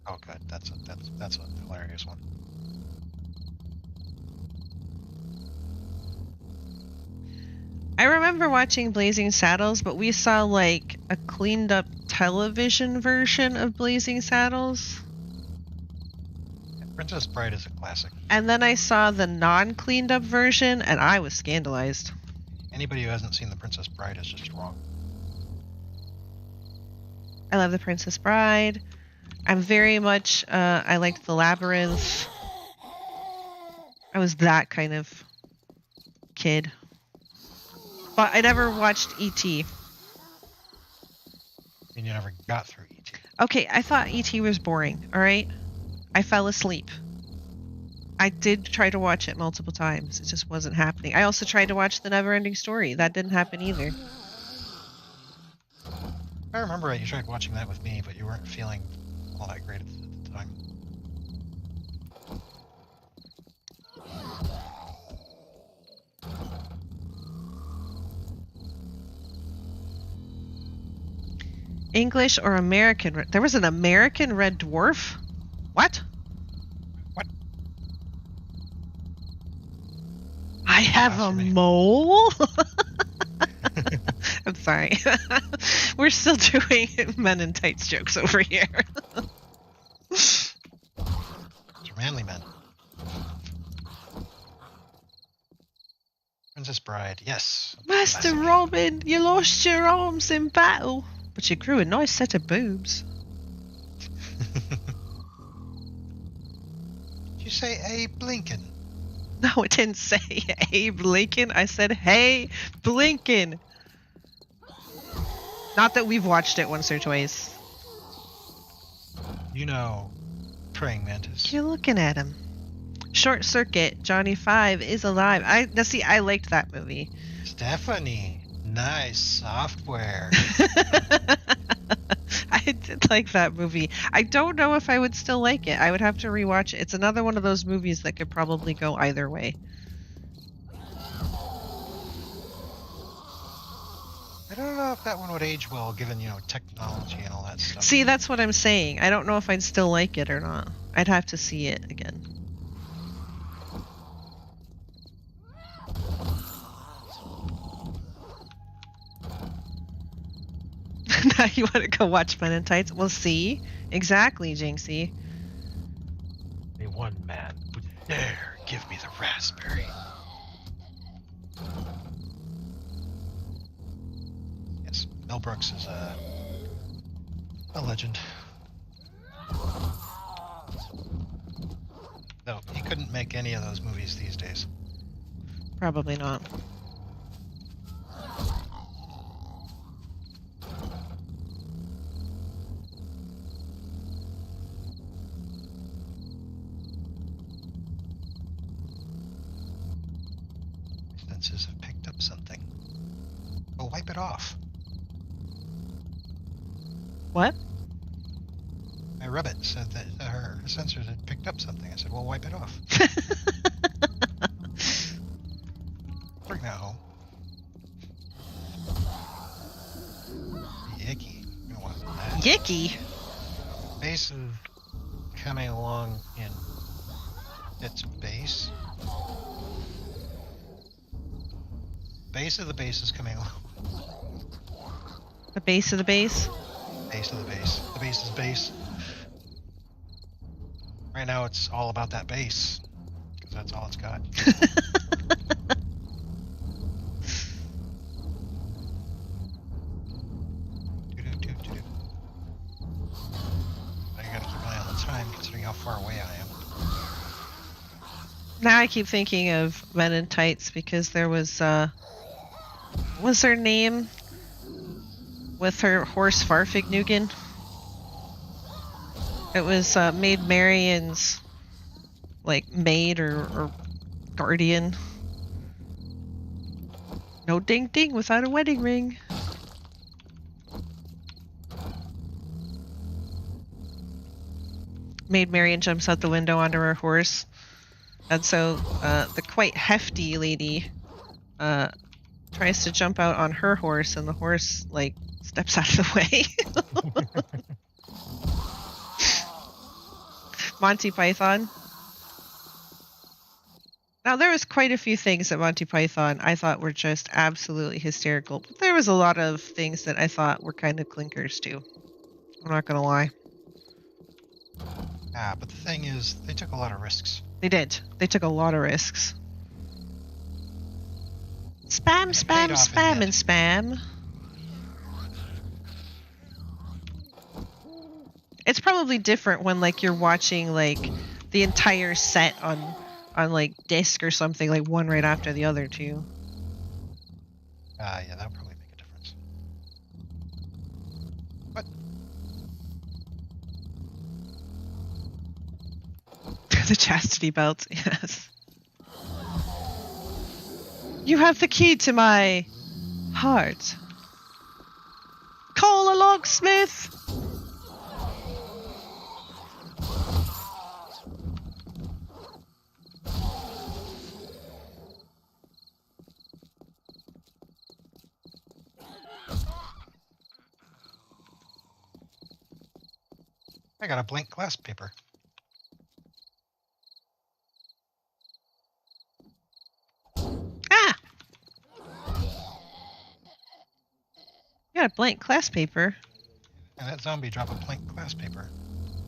Oh good, that's a hilarious one. I remember watching Blazing Saddles, but we saw like a cleaned up television version of Blazing Saddles. Princess Bride is a classic. And then I saw the non-cleaned up version, and I was scandalized. Anybody who hasn't seen The Princess Bride is just wrong. I love The Princess Bride. I'm very much, I liked The Labyrinth. I was that kind of kid. But I never watched E.T. And you never got through E.T. Okay, I thought E.T. was boring, alright? I fell asleep. I did try to watch it multiple times. It just wasn't happening. I also tried to watch The Never-Ending Story. That didn't happen either. I remember you tried watching that with me, but you weren't feeling all that great at the time. English or American? There was an American Red Dwarf? What? What? I have a mole? I'm sorry. We're still doing Men in Tights jokes over here. Those are manly men. Princess Bride. Yes. Master Classic. Robin, you lost your arms in battle, but you grew a nice set of boobs. Did you say Abe Lincoln? No, it didn't say Abe Lincoln. I said, hey, Blinken. Not that we've watched it once or twice. You know, praying mantis. You're looking at him. Short Circuit, Johnny 5 is alive. I liked that movie. Stephanie, nice software. I did like that movie. I don't know if I would still like it. I would have to rewatch it. It's another one of those movies that could probably go either way. I don't know if that one would age well, given, you know, technology and all that stuff. See, that's what I'm saying. I don't know if I'd still like it or not. I'd have to see it again. Now you want to go watch Men in Tights? Well, see? Exactly, Jinxie. Only one man would dare give me the raspberry. Yes, Mel Brooks is a legend. Though he couldn't make any of those movies these days. Probably not. Senses have picked up something. Oh, wipe it off. What? My rabbit said that her sensors had picked up something. I said, well, wipe it off. Bring that home. Yicky. You don't want that. Yicky? Base of coming along in its base. Base of the base is coming along. The base of the base? Base of the base. The base is base. Right now it's all about that base. Because that's all it's got. Do-do-do-do-do. I gotta keep an eye on the time considering how far away I am. Now I keep thinking of Men in Tights because there was what's her name? With her horse Farfignugan. It was Maid Marian's like maid or guardian. No ding ding without a wedding ring. Maid Marian jumps out the window onto her horse. And so the quite hefty lady tries to jump out on her horse, and the horse like steps out of the way. Monty Python. Now there was quite a few things at Monty Python I thought were just absolutely hysterical, but there was a lot of things that I thought were kind of clinkers too. I'm not gonna lie. Ah, but the thing is, they took a lot of risks. They did. They took a lot of risks. Spam, spam, spam, and spam. It's probably different when like you're watching like the entire set on like disc or something, like one right after the other too. Yeah, that would probably make a difference. What? The chastity belt, yes. You have the key to my heart. Call a locksmith! I got a blank glass paper. Ah! You got a blank class paper. And that zombie dropped a blank glass paper.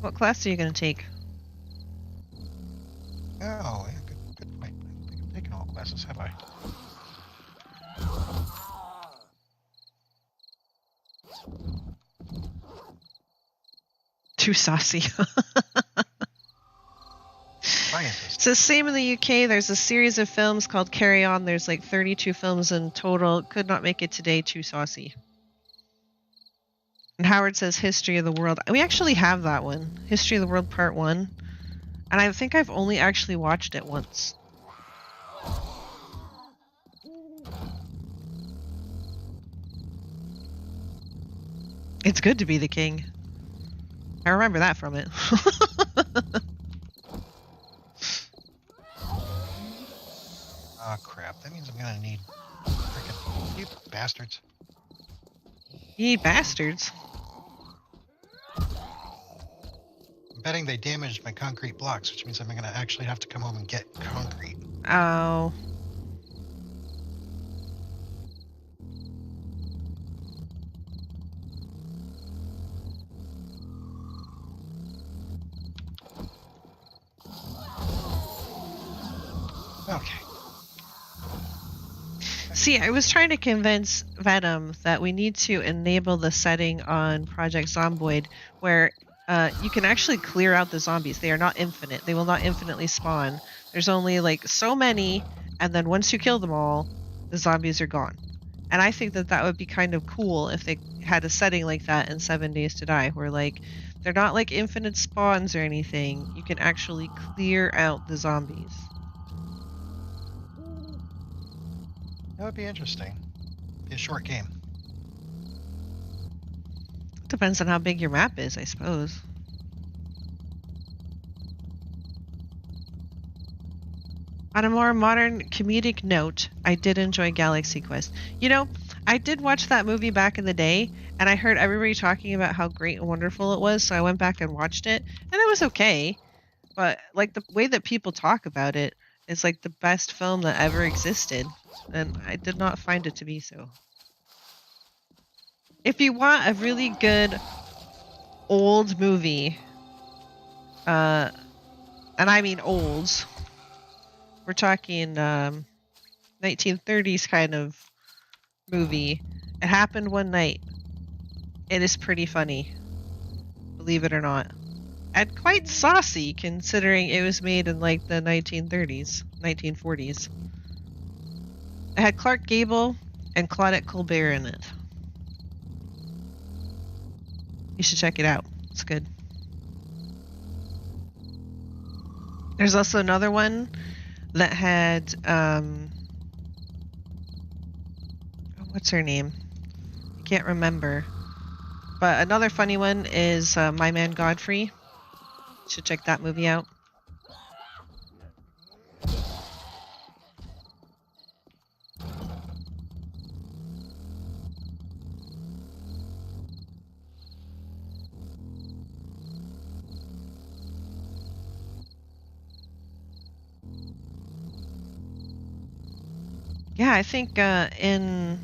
What class are you going to take? Oh, yeah, good point. I don't think I've taken all classes, have I? Too saucy. Scientists. It's the same in the UK. There's a series of films called Carry On. There's like 32 films in total. Could not make it today. Too saucy. And Howard says History of the World. We actually have that one. History of the World Part 1. And I think I've only actually watched it once. It's good to be the king. I remember that from it. Oh crap, that means I'm gonna need frickin' you bastards. You bastards. I'm betting they damaged my concrete blocks, which means I'm gonna actually have to come home and get concrete. Oh. Okay. See, I was trying to convince Venom that we need to enable the setting on Project Zomboid where you can actually clear out the zombies. They are not infinite. They will not infinitely spawn. There's only like so many, and then once you kill them all, the zombies are gone. And I think that that would be kind of cool if they had a setting like that in 7 Days to Die, where like they're not like infinite spawns or anything. You can actually clear out the zombies. That would be interesting. Be a short game. Depends on how big your map is, I suppose. On a more modern comedic note, I did enjoy Galaxy Quest. You know, I did watch that movie back in the day, and I heard everybody talking about how great and wonderful it was, so I went back and watched it, and it was okay. But, like, the way that people talk about it is, like, the best film that ever existed, and I did not find it to be so. If you want a really good old movie, and I mean olds, we're talking 1930s kind of movie. It happened one night. It is pretty funny, believe it or not. And quite saucy considering it was made in like the 1930s, 1940s. It had Clark Gable and Claudette Colbert in it. You should check it out. It's good. There's also another one that had what's her name? I can't remember. But another funny one is My Man Godfrey. You should check that movie out. Yeah, I think in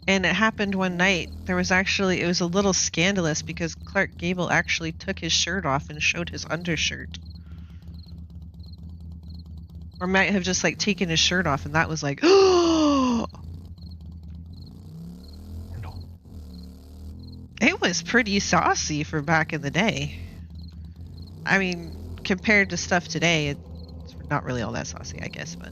It Happened One Night, there was actually, it was a little scandalous because Clark Gable actually took his shirt off and showed his undershirt. Or might have just like taken his shirt off and that was like, oh! It was pretty saucy for back in the day. I mean, compared to stuff today, it's not really all that saucy, I guess, but.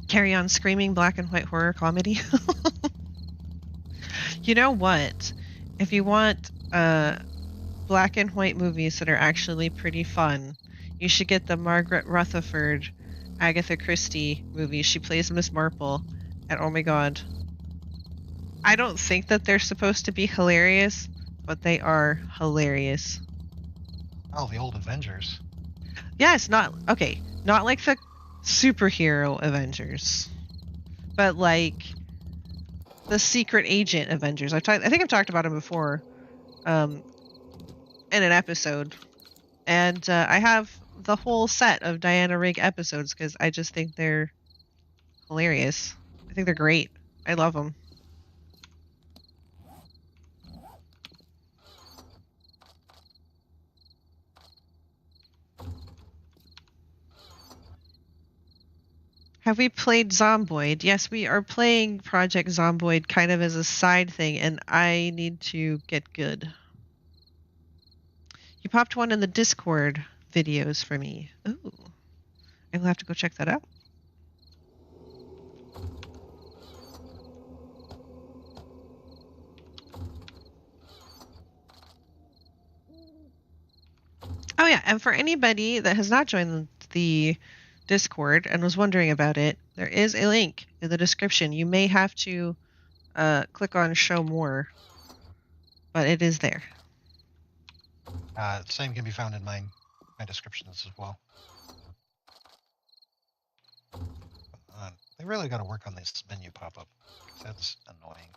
Carry On Screaming black and white horror comedy. You know what? If you want black and white movies that are actually pretty fun, you should get the Margaret Rutherford, Agatha Christie movie. She plays Miss Marple, and oh my god. I don't think that they're supposed to be hilarious, but they are hilarious. Oh, the old Avengers. Yeah, it's not okay. Not like the superhero Avengers, but like the secret agent Avengers. I think I've talked about them before, in an episode, and I have the whole set of Diana Rigg episodes because I just think they're hilarious. I think they're great. I love them. Have we played Zomboid? Yes, we are playing Project Zomboid kind of as a side thing, and I need to get good. You popped one in the Discord videos for me. Ooh. I will have to go check that out. Oh yeah, and for anybody that has not joined the Discord and was wondering about it, there is a link in the description. You may have to click on show more, but it is there. Same can be found in my descriptions as well. They really got to work on this menu pop-up. That's annoying.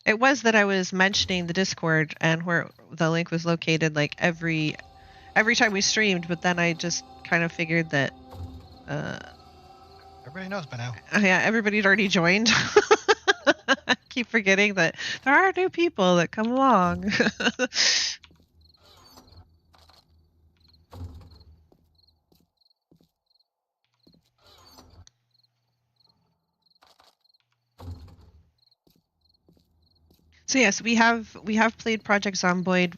It was that I was mentioning the Discord and where the link was located like every time we streamed, but then I just kind of figured that everybody knows by now. Yeah, everybody had already joined. I keep forgetting that there are new people that come along. So yes, we have played Project Zomboid.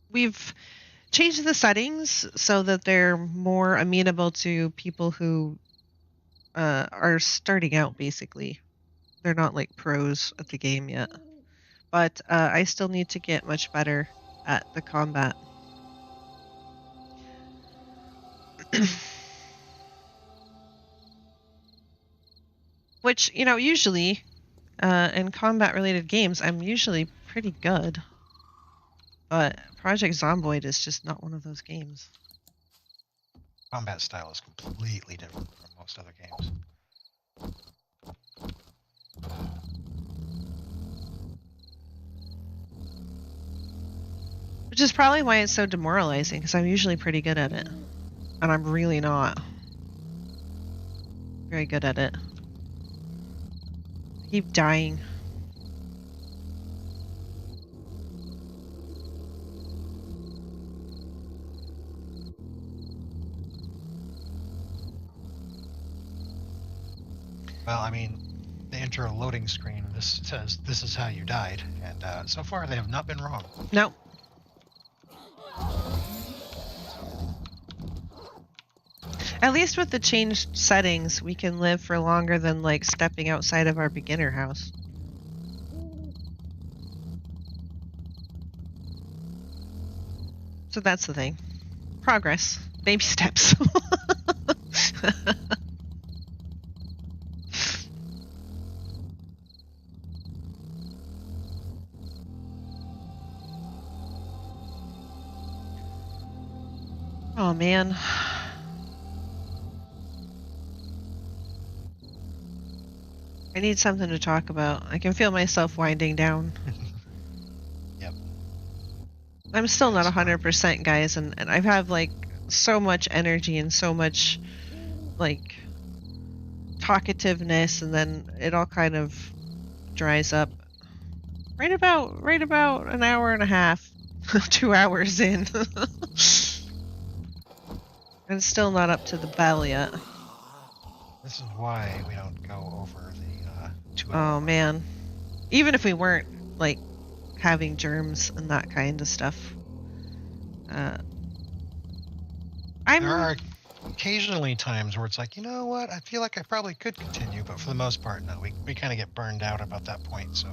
We've changed the settings so that they're more amenable to people who are starting out. Basically, they're not like pros at the game yet. But I still need to get much better at the combat. Which, you know, usually in combat-related games, I'm usually pretty good. But Project Zomboid is just not one of those games. Combat style is completely different from most other games. Which is probably why it's so demoralizing, because I'm usually pretty good at it. And I'm really not very good at it. I keep dying. Well, I mean, the intro loading screen, this says this is how you died, and so far they have not been wrong. Nope. At least with the changed settings, we can live for longer than like stepping outside of our beginner house. So that's the thing. Progress. Baby steps. Oh man. I need something to talk about. I can feel myself winding down. Yep. I'm still not 100%, guys, and I have like so much energy and so much like talkativeness, and then it all kind of dries up. Right about an hour and a half, 2 hours in. And still not up to the bell yet. This is why we don't go over the 2 hour. Oh man. Even if we weren't like having germs and that kind of stuff. There are occasionally times where it's like, you know what, I feel like I probably could continue, but for the most part, no. We kind of get burned out about that point, so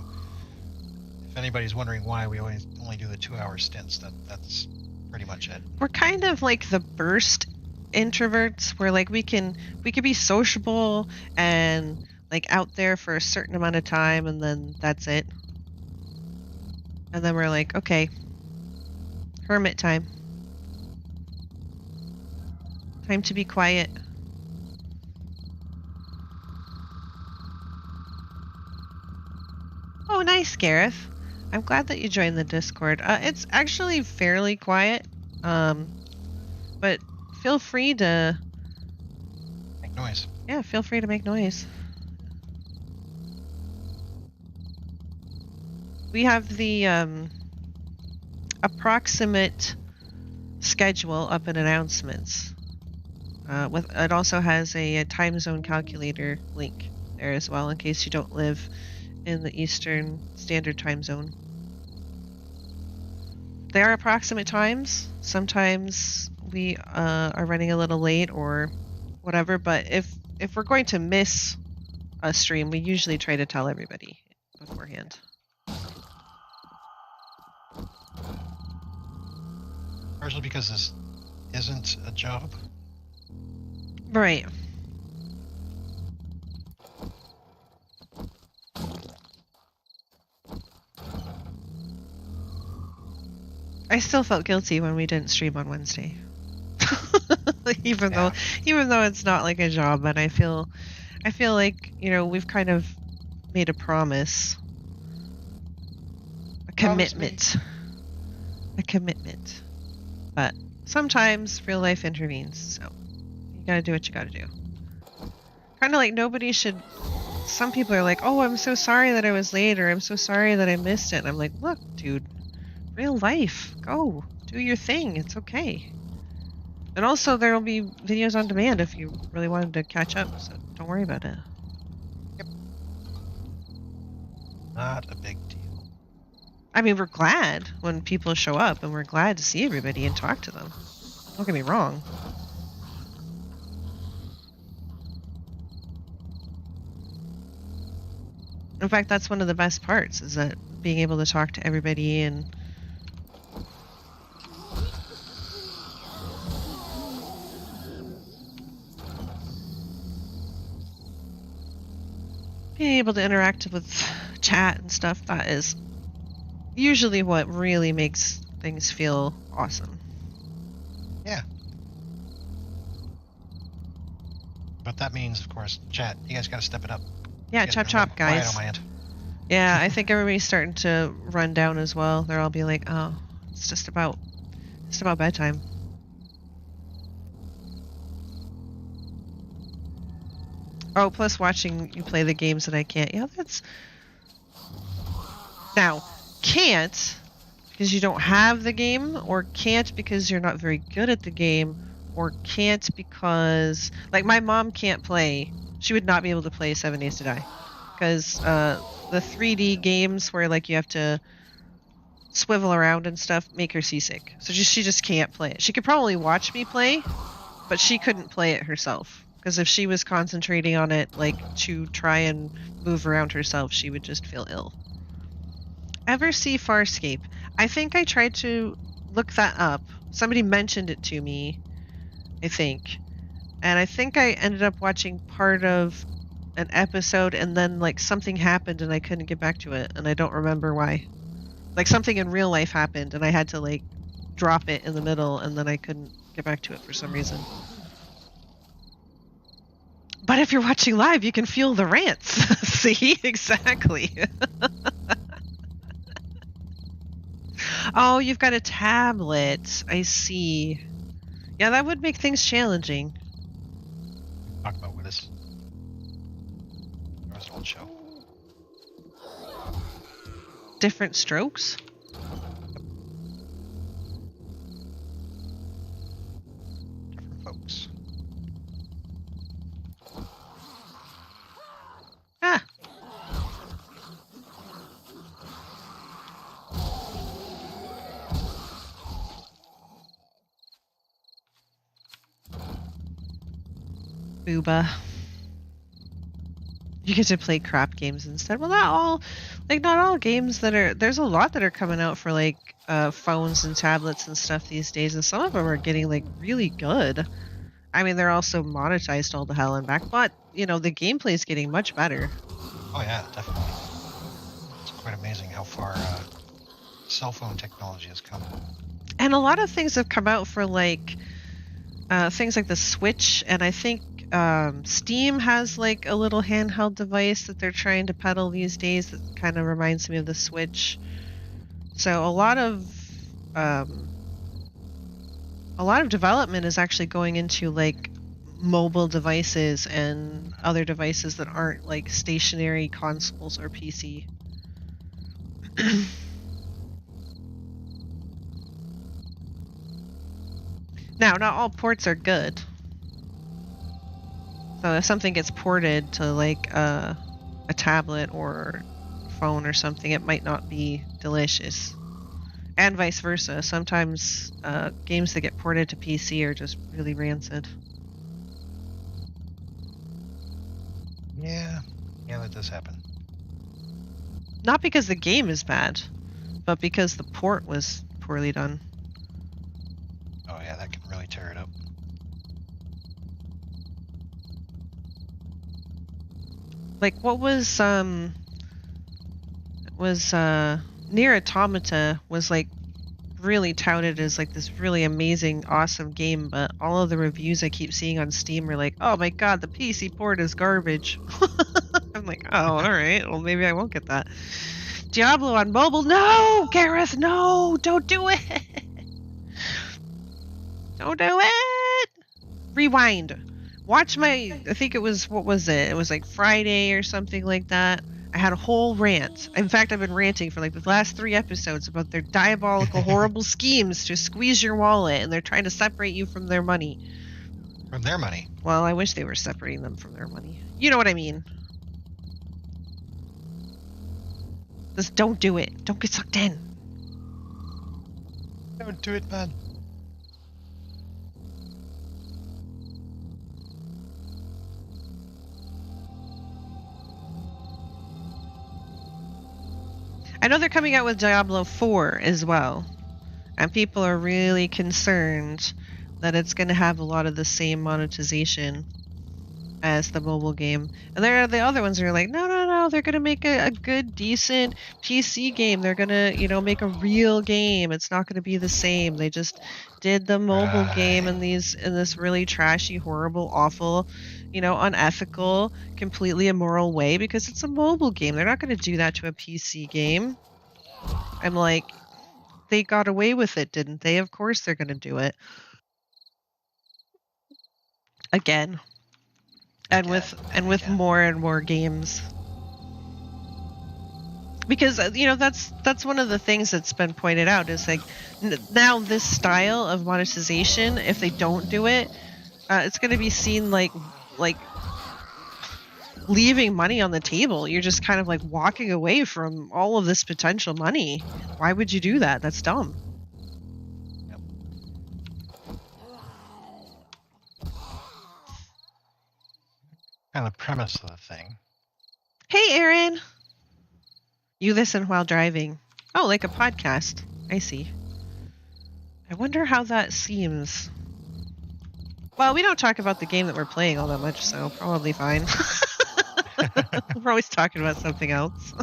if anybody's wondering why we always only do the 2 hour stints, that's pretty much it. We're kind of like the burst introverts, where like we could be sociable and like out there for a certain amount of time, and then that's it. And then we're like, okay, hermit time. Time to be quiet. Oh, nice, Gareth. I'm glad that you joined the Discord. It's actually fairly quiet, but feel free to make noise. Yeah, feel free to make noise. We have the approximate schedule up in announcements. It also has a time zone calculator link there as well, in case you don't live in the Eastern Standard Time Zone. They are approximate times. Sometimes we are running a little late or whatever, but if we're going to miss a stream, we usually try to tell everybody beforehand. Partially because this isn't a job. Right. I still felt guilty when we didn't stream on Wednesday. even though it's not like a job, but I feel like, you know, we've kind of made a promise. A commitment. But sometimes real life intervenes, so you gotta do what you gotta do. Kind of like nobody should. Some people are like, "Oh, I'm so sorry that I was late," or "I'm so sorry that I missed it." And I'm like, "Look, dude, real life. Go do your thing. It's okay." And also, there will be videos on demand if you really wanted to catch up. So don't worry about it. Yep. Not a big deal. I mean, we're glad when people show up, and we're glad to see everybody and talk to them. Don't get me wrong. In fact, that's one of the best parts, is that being able to talk to everybody and being able to interact with chat and stuff. That is usually what really makes things feel awesome. Yeah. But that means, of course, chat. You guys got to step it up. Yeah, chop chop, guys. Quiet on my end. Yeah, I think everybody's starting to run down as well. They're all being like, "Oh, it's just about bedtime." Oh, plus watching you play the games that I can't. Yeah, that's... Now, can't because you don't have the game, or can't because you're not very good at the game, or can't because... Like, my mom can't play. She would not be able to play 7 Days to Die. Because the 3D games where, like, you have to swivel around and stuff make her seasick. So she just can't play it. She could probably watch me play, but she couldn't play it herself. Because if she was concentrating on it, like, to try and move around herself, she would just feel ill. Ever see Farscape? I think I tried to look that up. Somebody mentioned it to me, I think. And I think I ended up watching part of an episode, and then, like, something happened and I couldn't get back to it, and I don't remember why. Like, something in real life happened and I had to, like, drop it in the middle, and then I couldn't get back to it for some reason. But if you're watching live, you can feel the rants. See? Exactly. Oh, you've got a tablet. I see. Yeah, that would make things challenging. Talk about what is. There was an old show. Different strokes? Different folks. Ah. Booba. You get to play crap games instead. Well, not all games that are... There's a lot that are coming out for, like, phones and tablets and stuff these days, and some of them are getting, like, really good. I mean, they're also monetized all the hell and back, but, you know, the gameplay is getting much better. Oh yeah, definitely. It's quite amazing how far cell phone technology has come. And a lot of things have come out for, like, things like the Switch, and I think Steam has, like, a little handheld device that they're trying to peddle these days that kind of reminds me of the Switch. So a lot of development is actually going into, like, mobile devices and other devices that aren't, like, stationary consoles or PC. Now, not all ports are good. So if something gets ported to like a tablet or phone or something, it might not be delicious. And vice versa. Sometimes games that get ported to PC are just really rancid. Yeah, that does happen. Not because the game is bad, but because the port was poorly done. Oh yeah, that can really tear it up. Like what was Nier Automata was like really touted as like this really amazing, awesome game, but all of the reviews I keep seeing on Steam are like, oh my god, the PC port is garbage. I'm like, oh, alright, well maybe I won't get that. Diablo on mobile? No! Gareth, no! Don't do it! Don't do it! Rewind. Watch my, I think it was, what was it? It was like Friday or something like that. I had a whole rant. In fact, I've been ranting for like the last 3 episodes about their diabolical, horrible schemes to squeeze your wallet, and they're trying to separate you from their money. From their money? Well, I wish they were separating them from their money. You know what I mean. Just don't do it. Don't get sucked in. Don't do it, man. I know they're coming out with Diablo 4 as well, and people are really concerned that it's going to have a lot of the same monetization as the mobile game. And there are the other ones that are like, no, they're going to make a good, decent PC game. They're going to, make a real game. It's not going to be the same. They just did the mobile game in this really trashy, horrible, awful, unethical, completely immoral way because it's a mobile game. They're not going to do that to a PC game. I'm like, they got away with it, didn't they? Of course they're going to do it. Again. And with more and more games. Because that's one of the things that's been pointed out is like now this style of monetization, if they don't do it, it's going to be seen like leaving money on the table. You're just kind of like walking away from all of this potential money. Why would you do that? That's dumb. Yep. Kind of the premise of the thing. Hey, Aaron. You listen while driving. Oh, like a podcast. I see. I wonder how that seems. Well, we don't talk about the game that we're playing all that much, so probably fine. We're always talking about something else.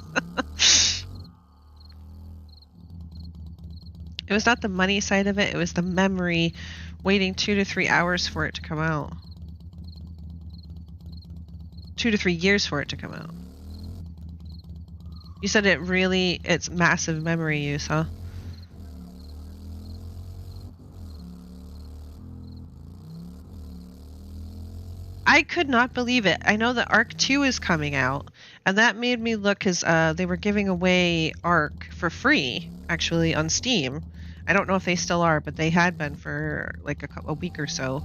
It was not the money side of it, it was the memory waiting 2 to 3 hours for it to come out. 2 to 3 years for it to come out. You said it's massive memory use, huh? I could not believe it. I know that Arc 2 is coming out, and that made me look because they were giving away Arc for free, actually, on Steam. I don't know if they still are, but they had been for like a week or so,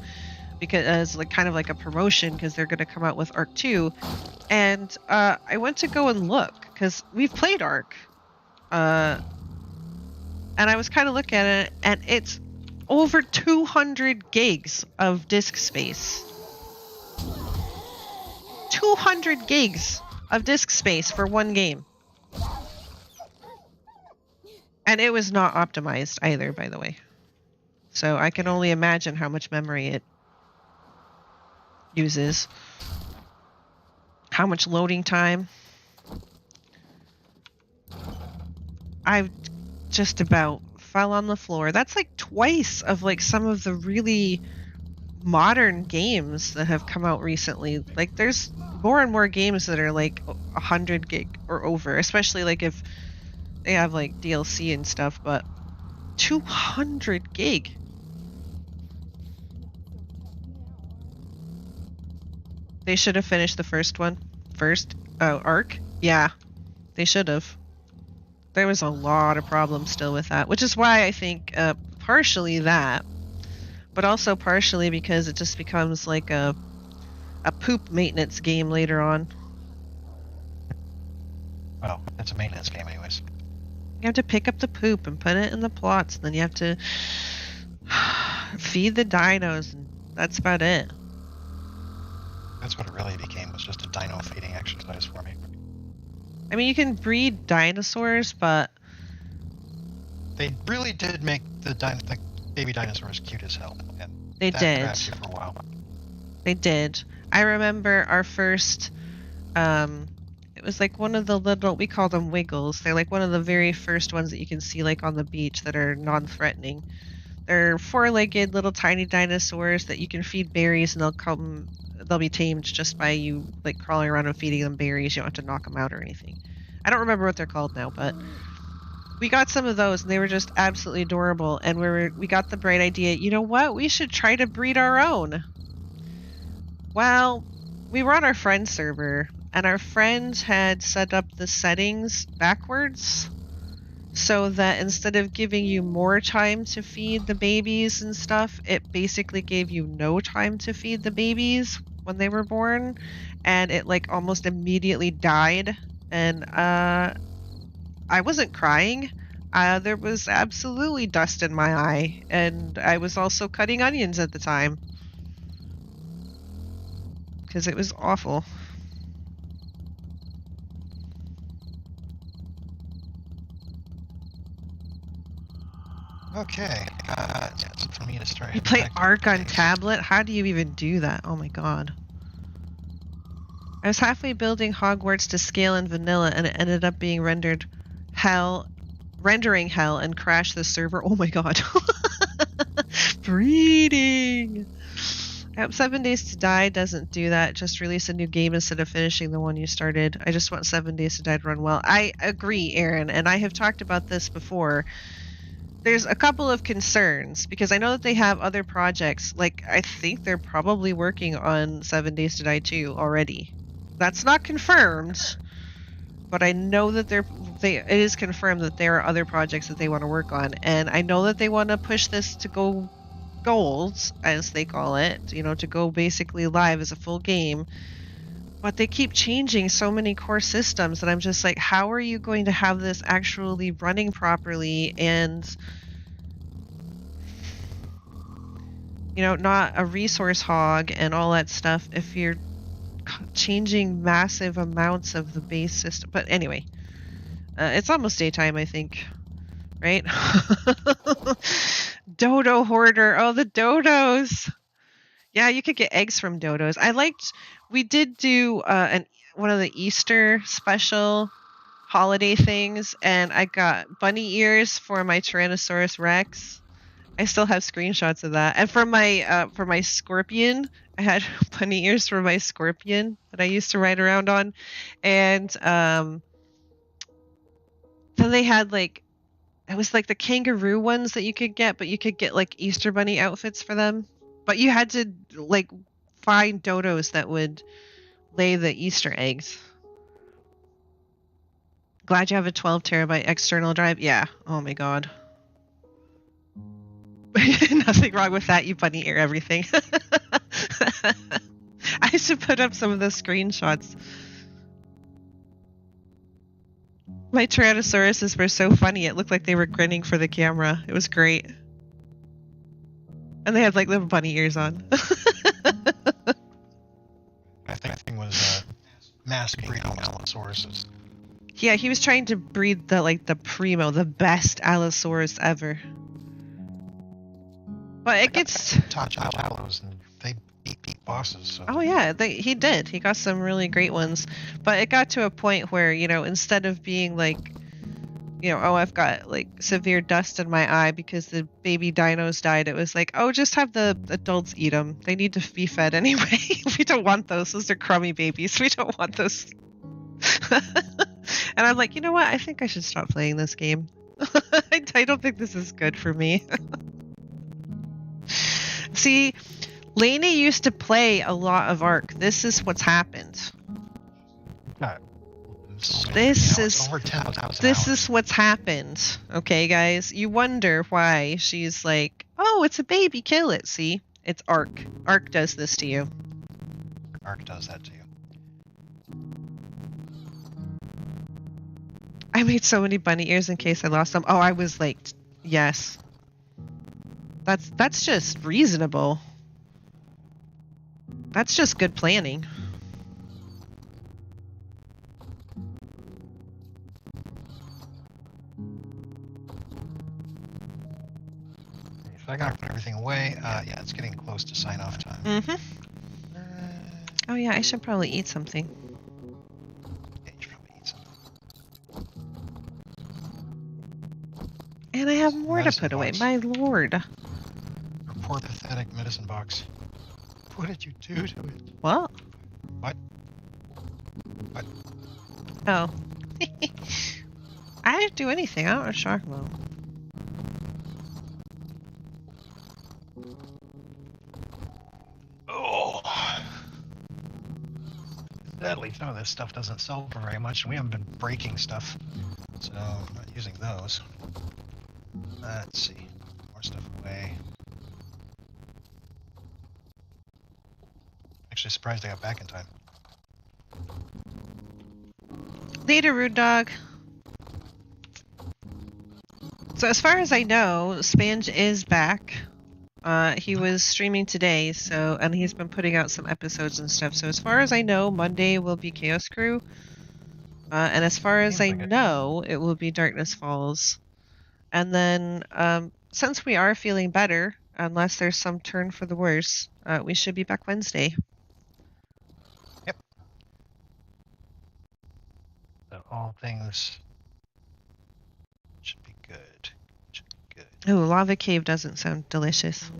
because as like kind of like a promotion because they're going to come out with Arc 2. And I went to go and look because we've played Arc, and I was kind of looking at it, and it's over 200 gigs of disk space. 200 gigs of disk space for one game. And it was not optimized either, by the way. So I can only imagine how much memory it uses. How much loading time. I just about fell on the floor. That's like twice of like some of the really modern games that have come out recently. Like there's more and more games that are like 100 gig or over, especially like if they have like DLC and stuff, but 200 gig. They should have finished the first one first. Oh, Arc? Yeah, they should have. There was a lot of problems still with that, which is why I think partially that, but also partially because it just becomes like a poop maintenance game later on. Well, it's a maintenance game anyways. You have to pick up the poop and put it in the plots, and then you have to feed the dinos, and that's about it. That's what it really became, was just a dino feeding exercise for me. I mean, you can breed dinosaurs, but They really did make the baby dinosaurs cute as hell. And they that did. grabbed you for a while. They did. I remember our first, it was like one of the little, we call them wiggles. They're like one of the very first ones that you can see like on the beach that are non-threatening. They're four-legged little tiny dinosaurs that you can feed berries, and they'll be tamed just by you like crawling around and feeding them berries. You don't have to knock them out or anything. I don't remember what they're called now, but we got some of those, and they were just absolutely adorable. And we got the bright idea, you know what? We should try to breed our own. Well, we were on our friend's server, and our friend had set up the settings backwards so that instead of giving you more time to feed the babies and stuff, it basically gave you no time to feed the babies when they were born, and it like almost immediately died. And I wasn't crying. There was absolutely dust in my eye, and I was also cutting onions at the time because it was awful. Okay, it's for me to start. You play Ark on tablet? How do you even do that? Oh my god. I was halfway building Hogwarts to scale in vanilla, and it ended up being rendering hell and crashed the server. Oh my god. Breeding! 7 Days to Die doesn't do that. Just release a new game instead of finishing the one you started. I just want 7 Days to Die to run well. I agree, Aaron, and I have talked about this before. There's a couple of concerns, because I know that they have other projects. Like, I think they're probably working on 7 Days to Die 2 already. That's not confirmed, but I know that it is confirmed that there are other projects that they want to work on, and I know that they want to push this to go gold, as they call it, you know, to go basically live as a full game. But they keep changing so many core systems that I'm just like, how are you going to have this actually running properly and, you know, not a resource hog and all that stuff if you're changing massive amounts of the base system? But anyway, it's almost daytime, I think, right? Dodo hoarder. Oh, the dodos. Yeah, you could get eggs from dodos. We did do one of the Easter special holiday things, and I got bunny ears for my Tyrannosaurus Rex. I still have screenshots of that. And for my scorpion, I had bunny ears for my scorpion that I used to ride around on. And then they had like, it was like the kangaroo ones that you could get, but you could get like Easter bunny outfits for them. But you had to like find dodos that would lay the Easter eggs. Glad you have a 12 terabyte external drive. Yeah. Oh my god. Nothing wrong with that. You bunny ear everything. I should put up some of the screenshots. My Tyrannosauruses were so funny. It looked like they were grinning for the camera. It was great. And they had like little bunny ears on. I think that thing was mass breeding Allosauruses. Yeah, he was trying to breed the primo, the best Allosaurus ever. But it gets Touch Allos, and they beat bosses. So. Oh yeah, he did. He got some really great ones. But it got to a point where, you know, instead of being like, you know, oh, I've got like severe dust in my eye because the baby dinos died, it was like, oh, just have the adults eat them. They need to be fed anyway. We don't want those. Those are crummy babies. We don't want those. And I'm like, you know what? I think I should stop playing this game. I don't think this is good for me. See, Lainey used to play a lot of Ark. This is what's happened. This is what's happened. Okay, guys, you wonder why she's like Oh, it's a baby. Kill it. See? It's Ark. Ark does this to you. Ark does that to you. I made so many bunny ears in case I lost them. Oh, I was like, yes. That's just reasonable. That's just good planning. So I gotta put everything away. Yeah, it's getting close to sign off time. Mm-hmm. Oh yeah, I should probably eat something. Yeah, you should probably eat something. And I have more to Medicine put away. box. My lord. Your poor pathetic medicine box. What did you do to it? What? What? What? Oh. I didn't do anything. I don't know what you're talking about. Oh. Sadly, some of this stuff doesn't sell for very much, and we haven't been breaking stuff, so I'm not using those. Let's see. More stuff away. Actually surprised I got back in time. Later, rude dog. So as far as I know, Spange is back. He was streaming today, and he's been putting out some episodes and stuff. So as far as I know, Monday will be Chaos Crew. And as far as I know, it will be Darkness Falls. And then, since we are feeling better, unless there's some turn for the worse, we should be back Wednesday. Yep. So all things should be good. Should be good. Ooh, Lava Cave doesn't sound delicious.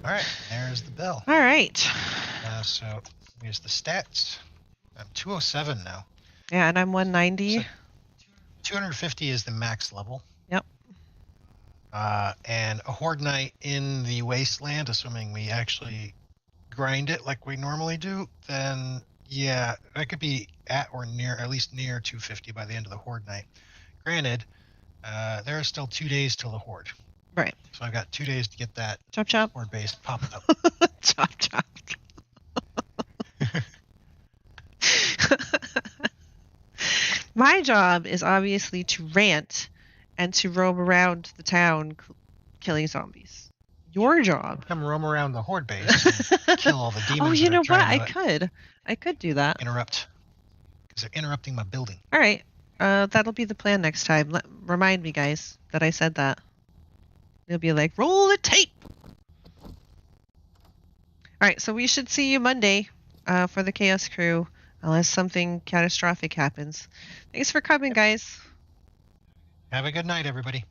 All right, there's the bell. All right. So here's the stats. I'm 207 now. Yeah, and I'm 190. So 250 is the max level. Yep. And a horde night in the wasteland, assuming we actually grind it like we normally do, then yeah, I could be at or near, at least near 250 by the end of the horde night. Granted, there are still 2 days till the horde. Right. So I've got 2 days to get that Chop chop. horde base popped up. Chop chop. My job is obviously to rant and to roam around the town killing zombies. Your job. Come roam around the horde base and kill all the demons. Oh, you know what? I I could do that. Interrupt. Because they're interrupting my building. All right. That'll be the plan next time. Remind me, guys, that I said that. You'll be like, roll the tape. All right. So we should see you Monday for the Chaos Crew, unless something catastrophic happens. Thanks for coming, guys. Have a good night, everybody.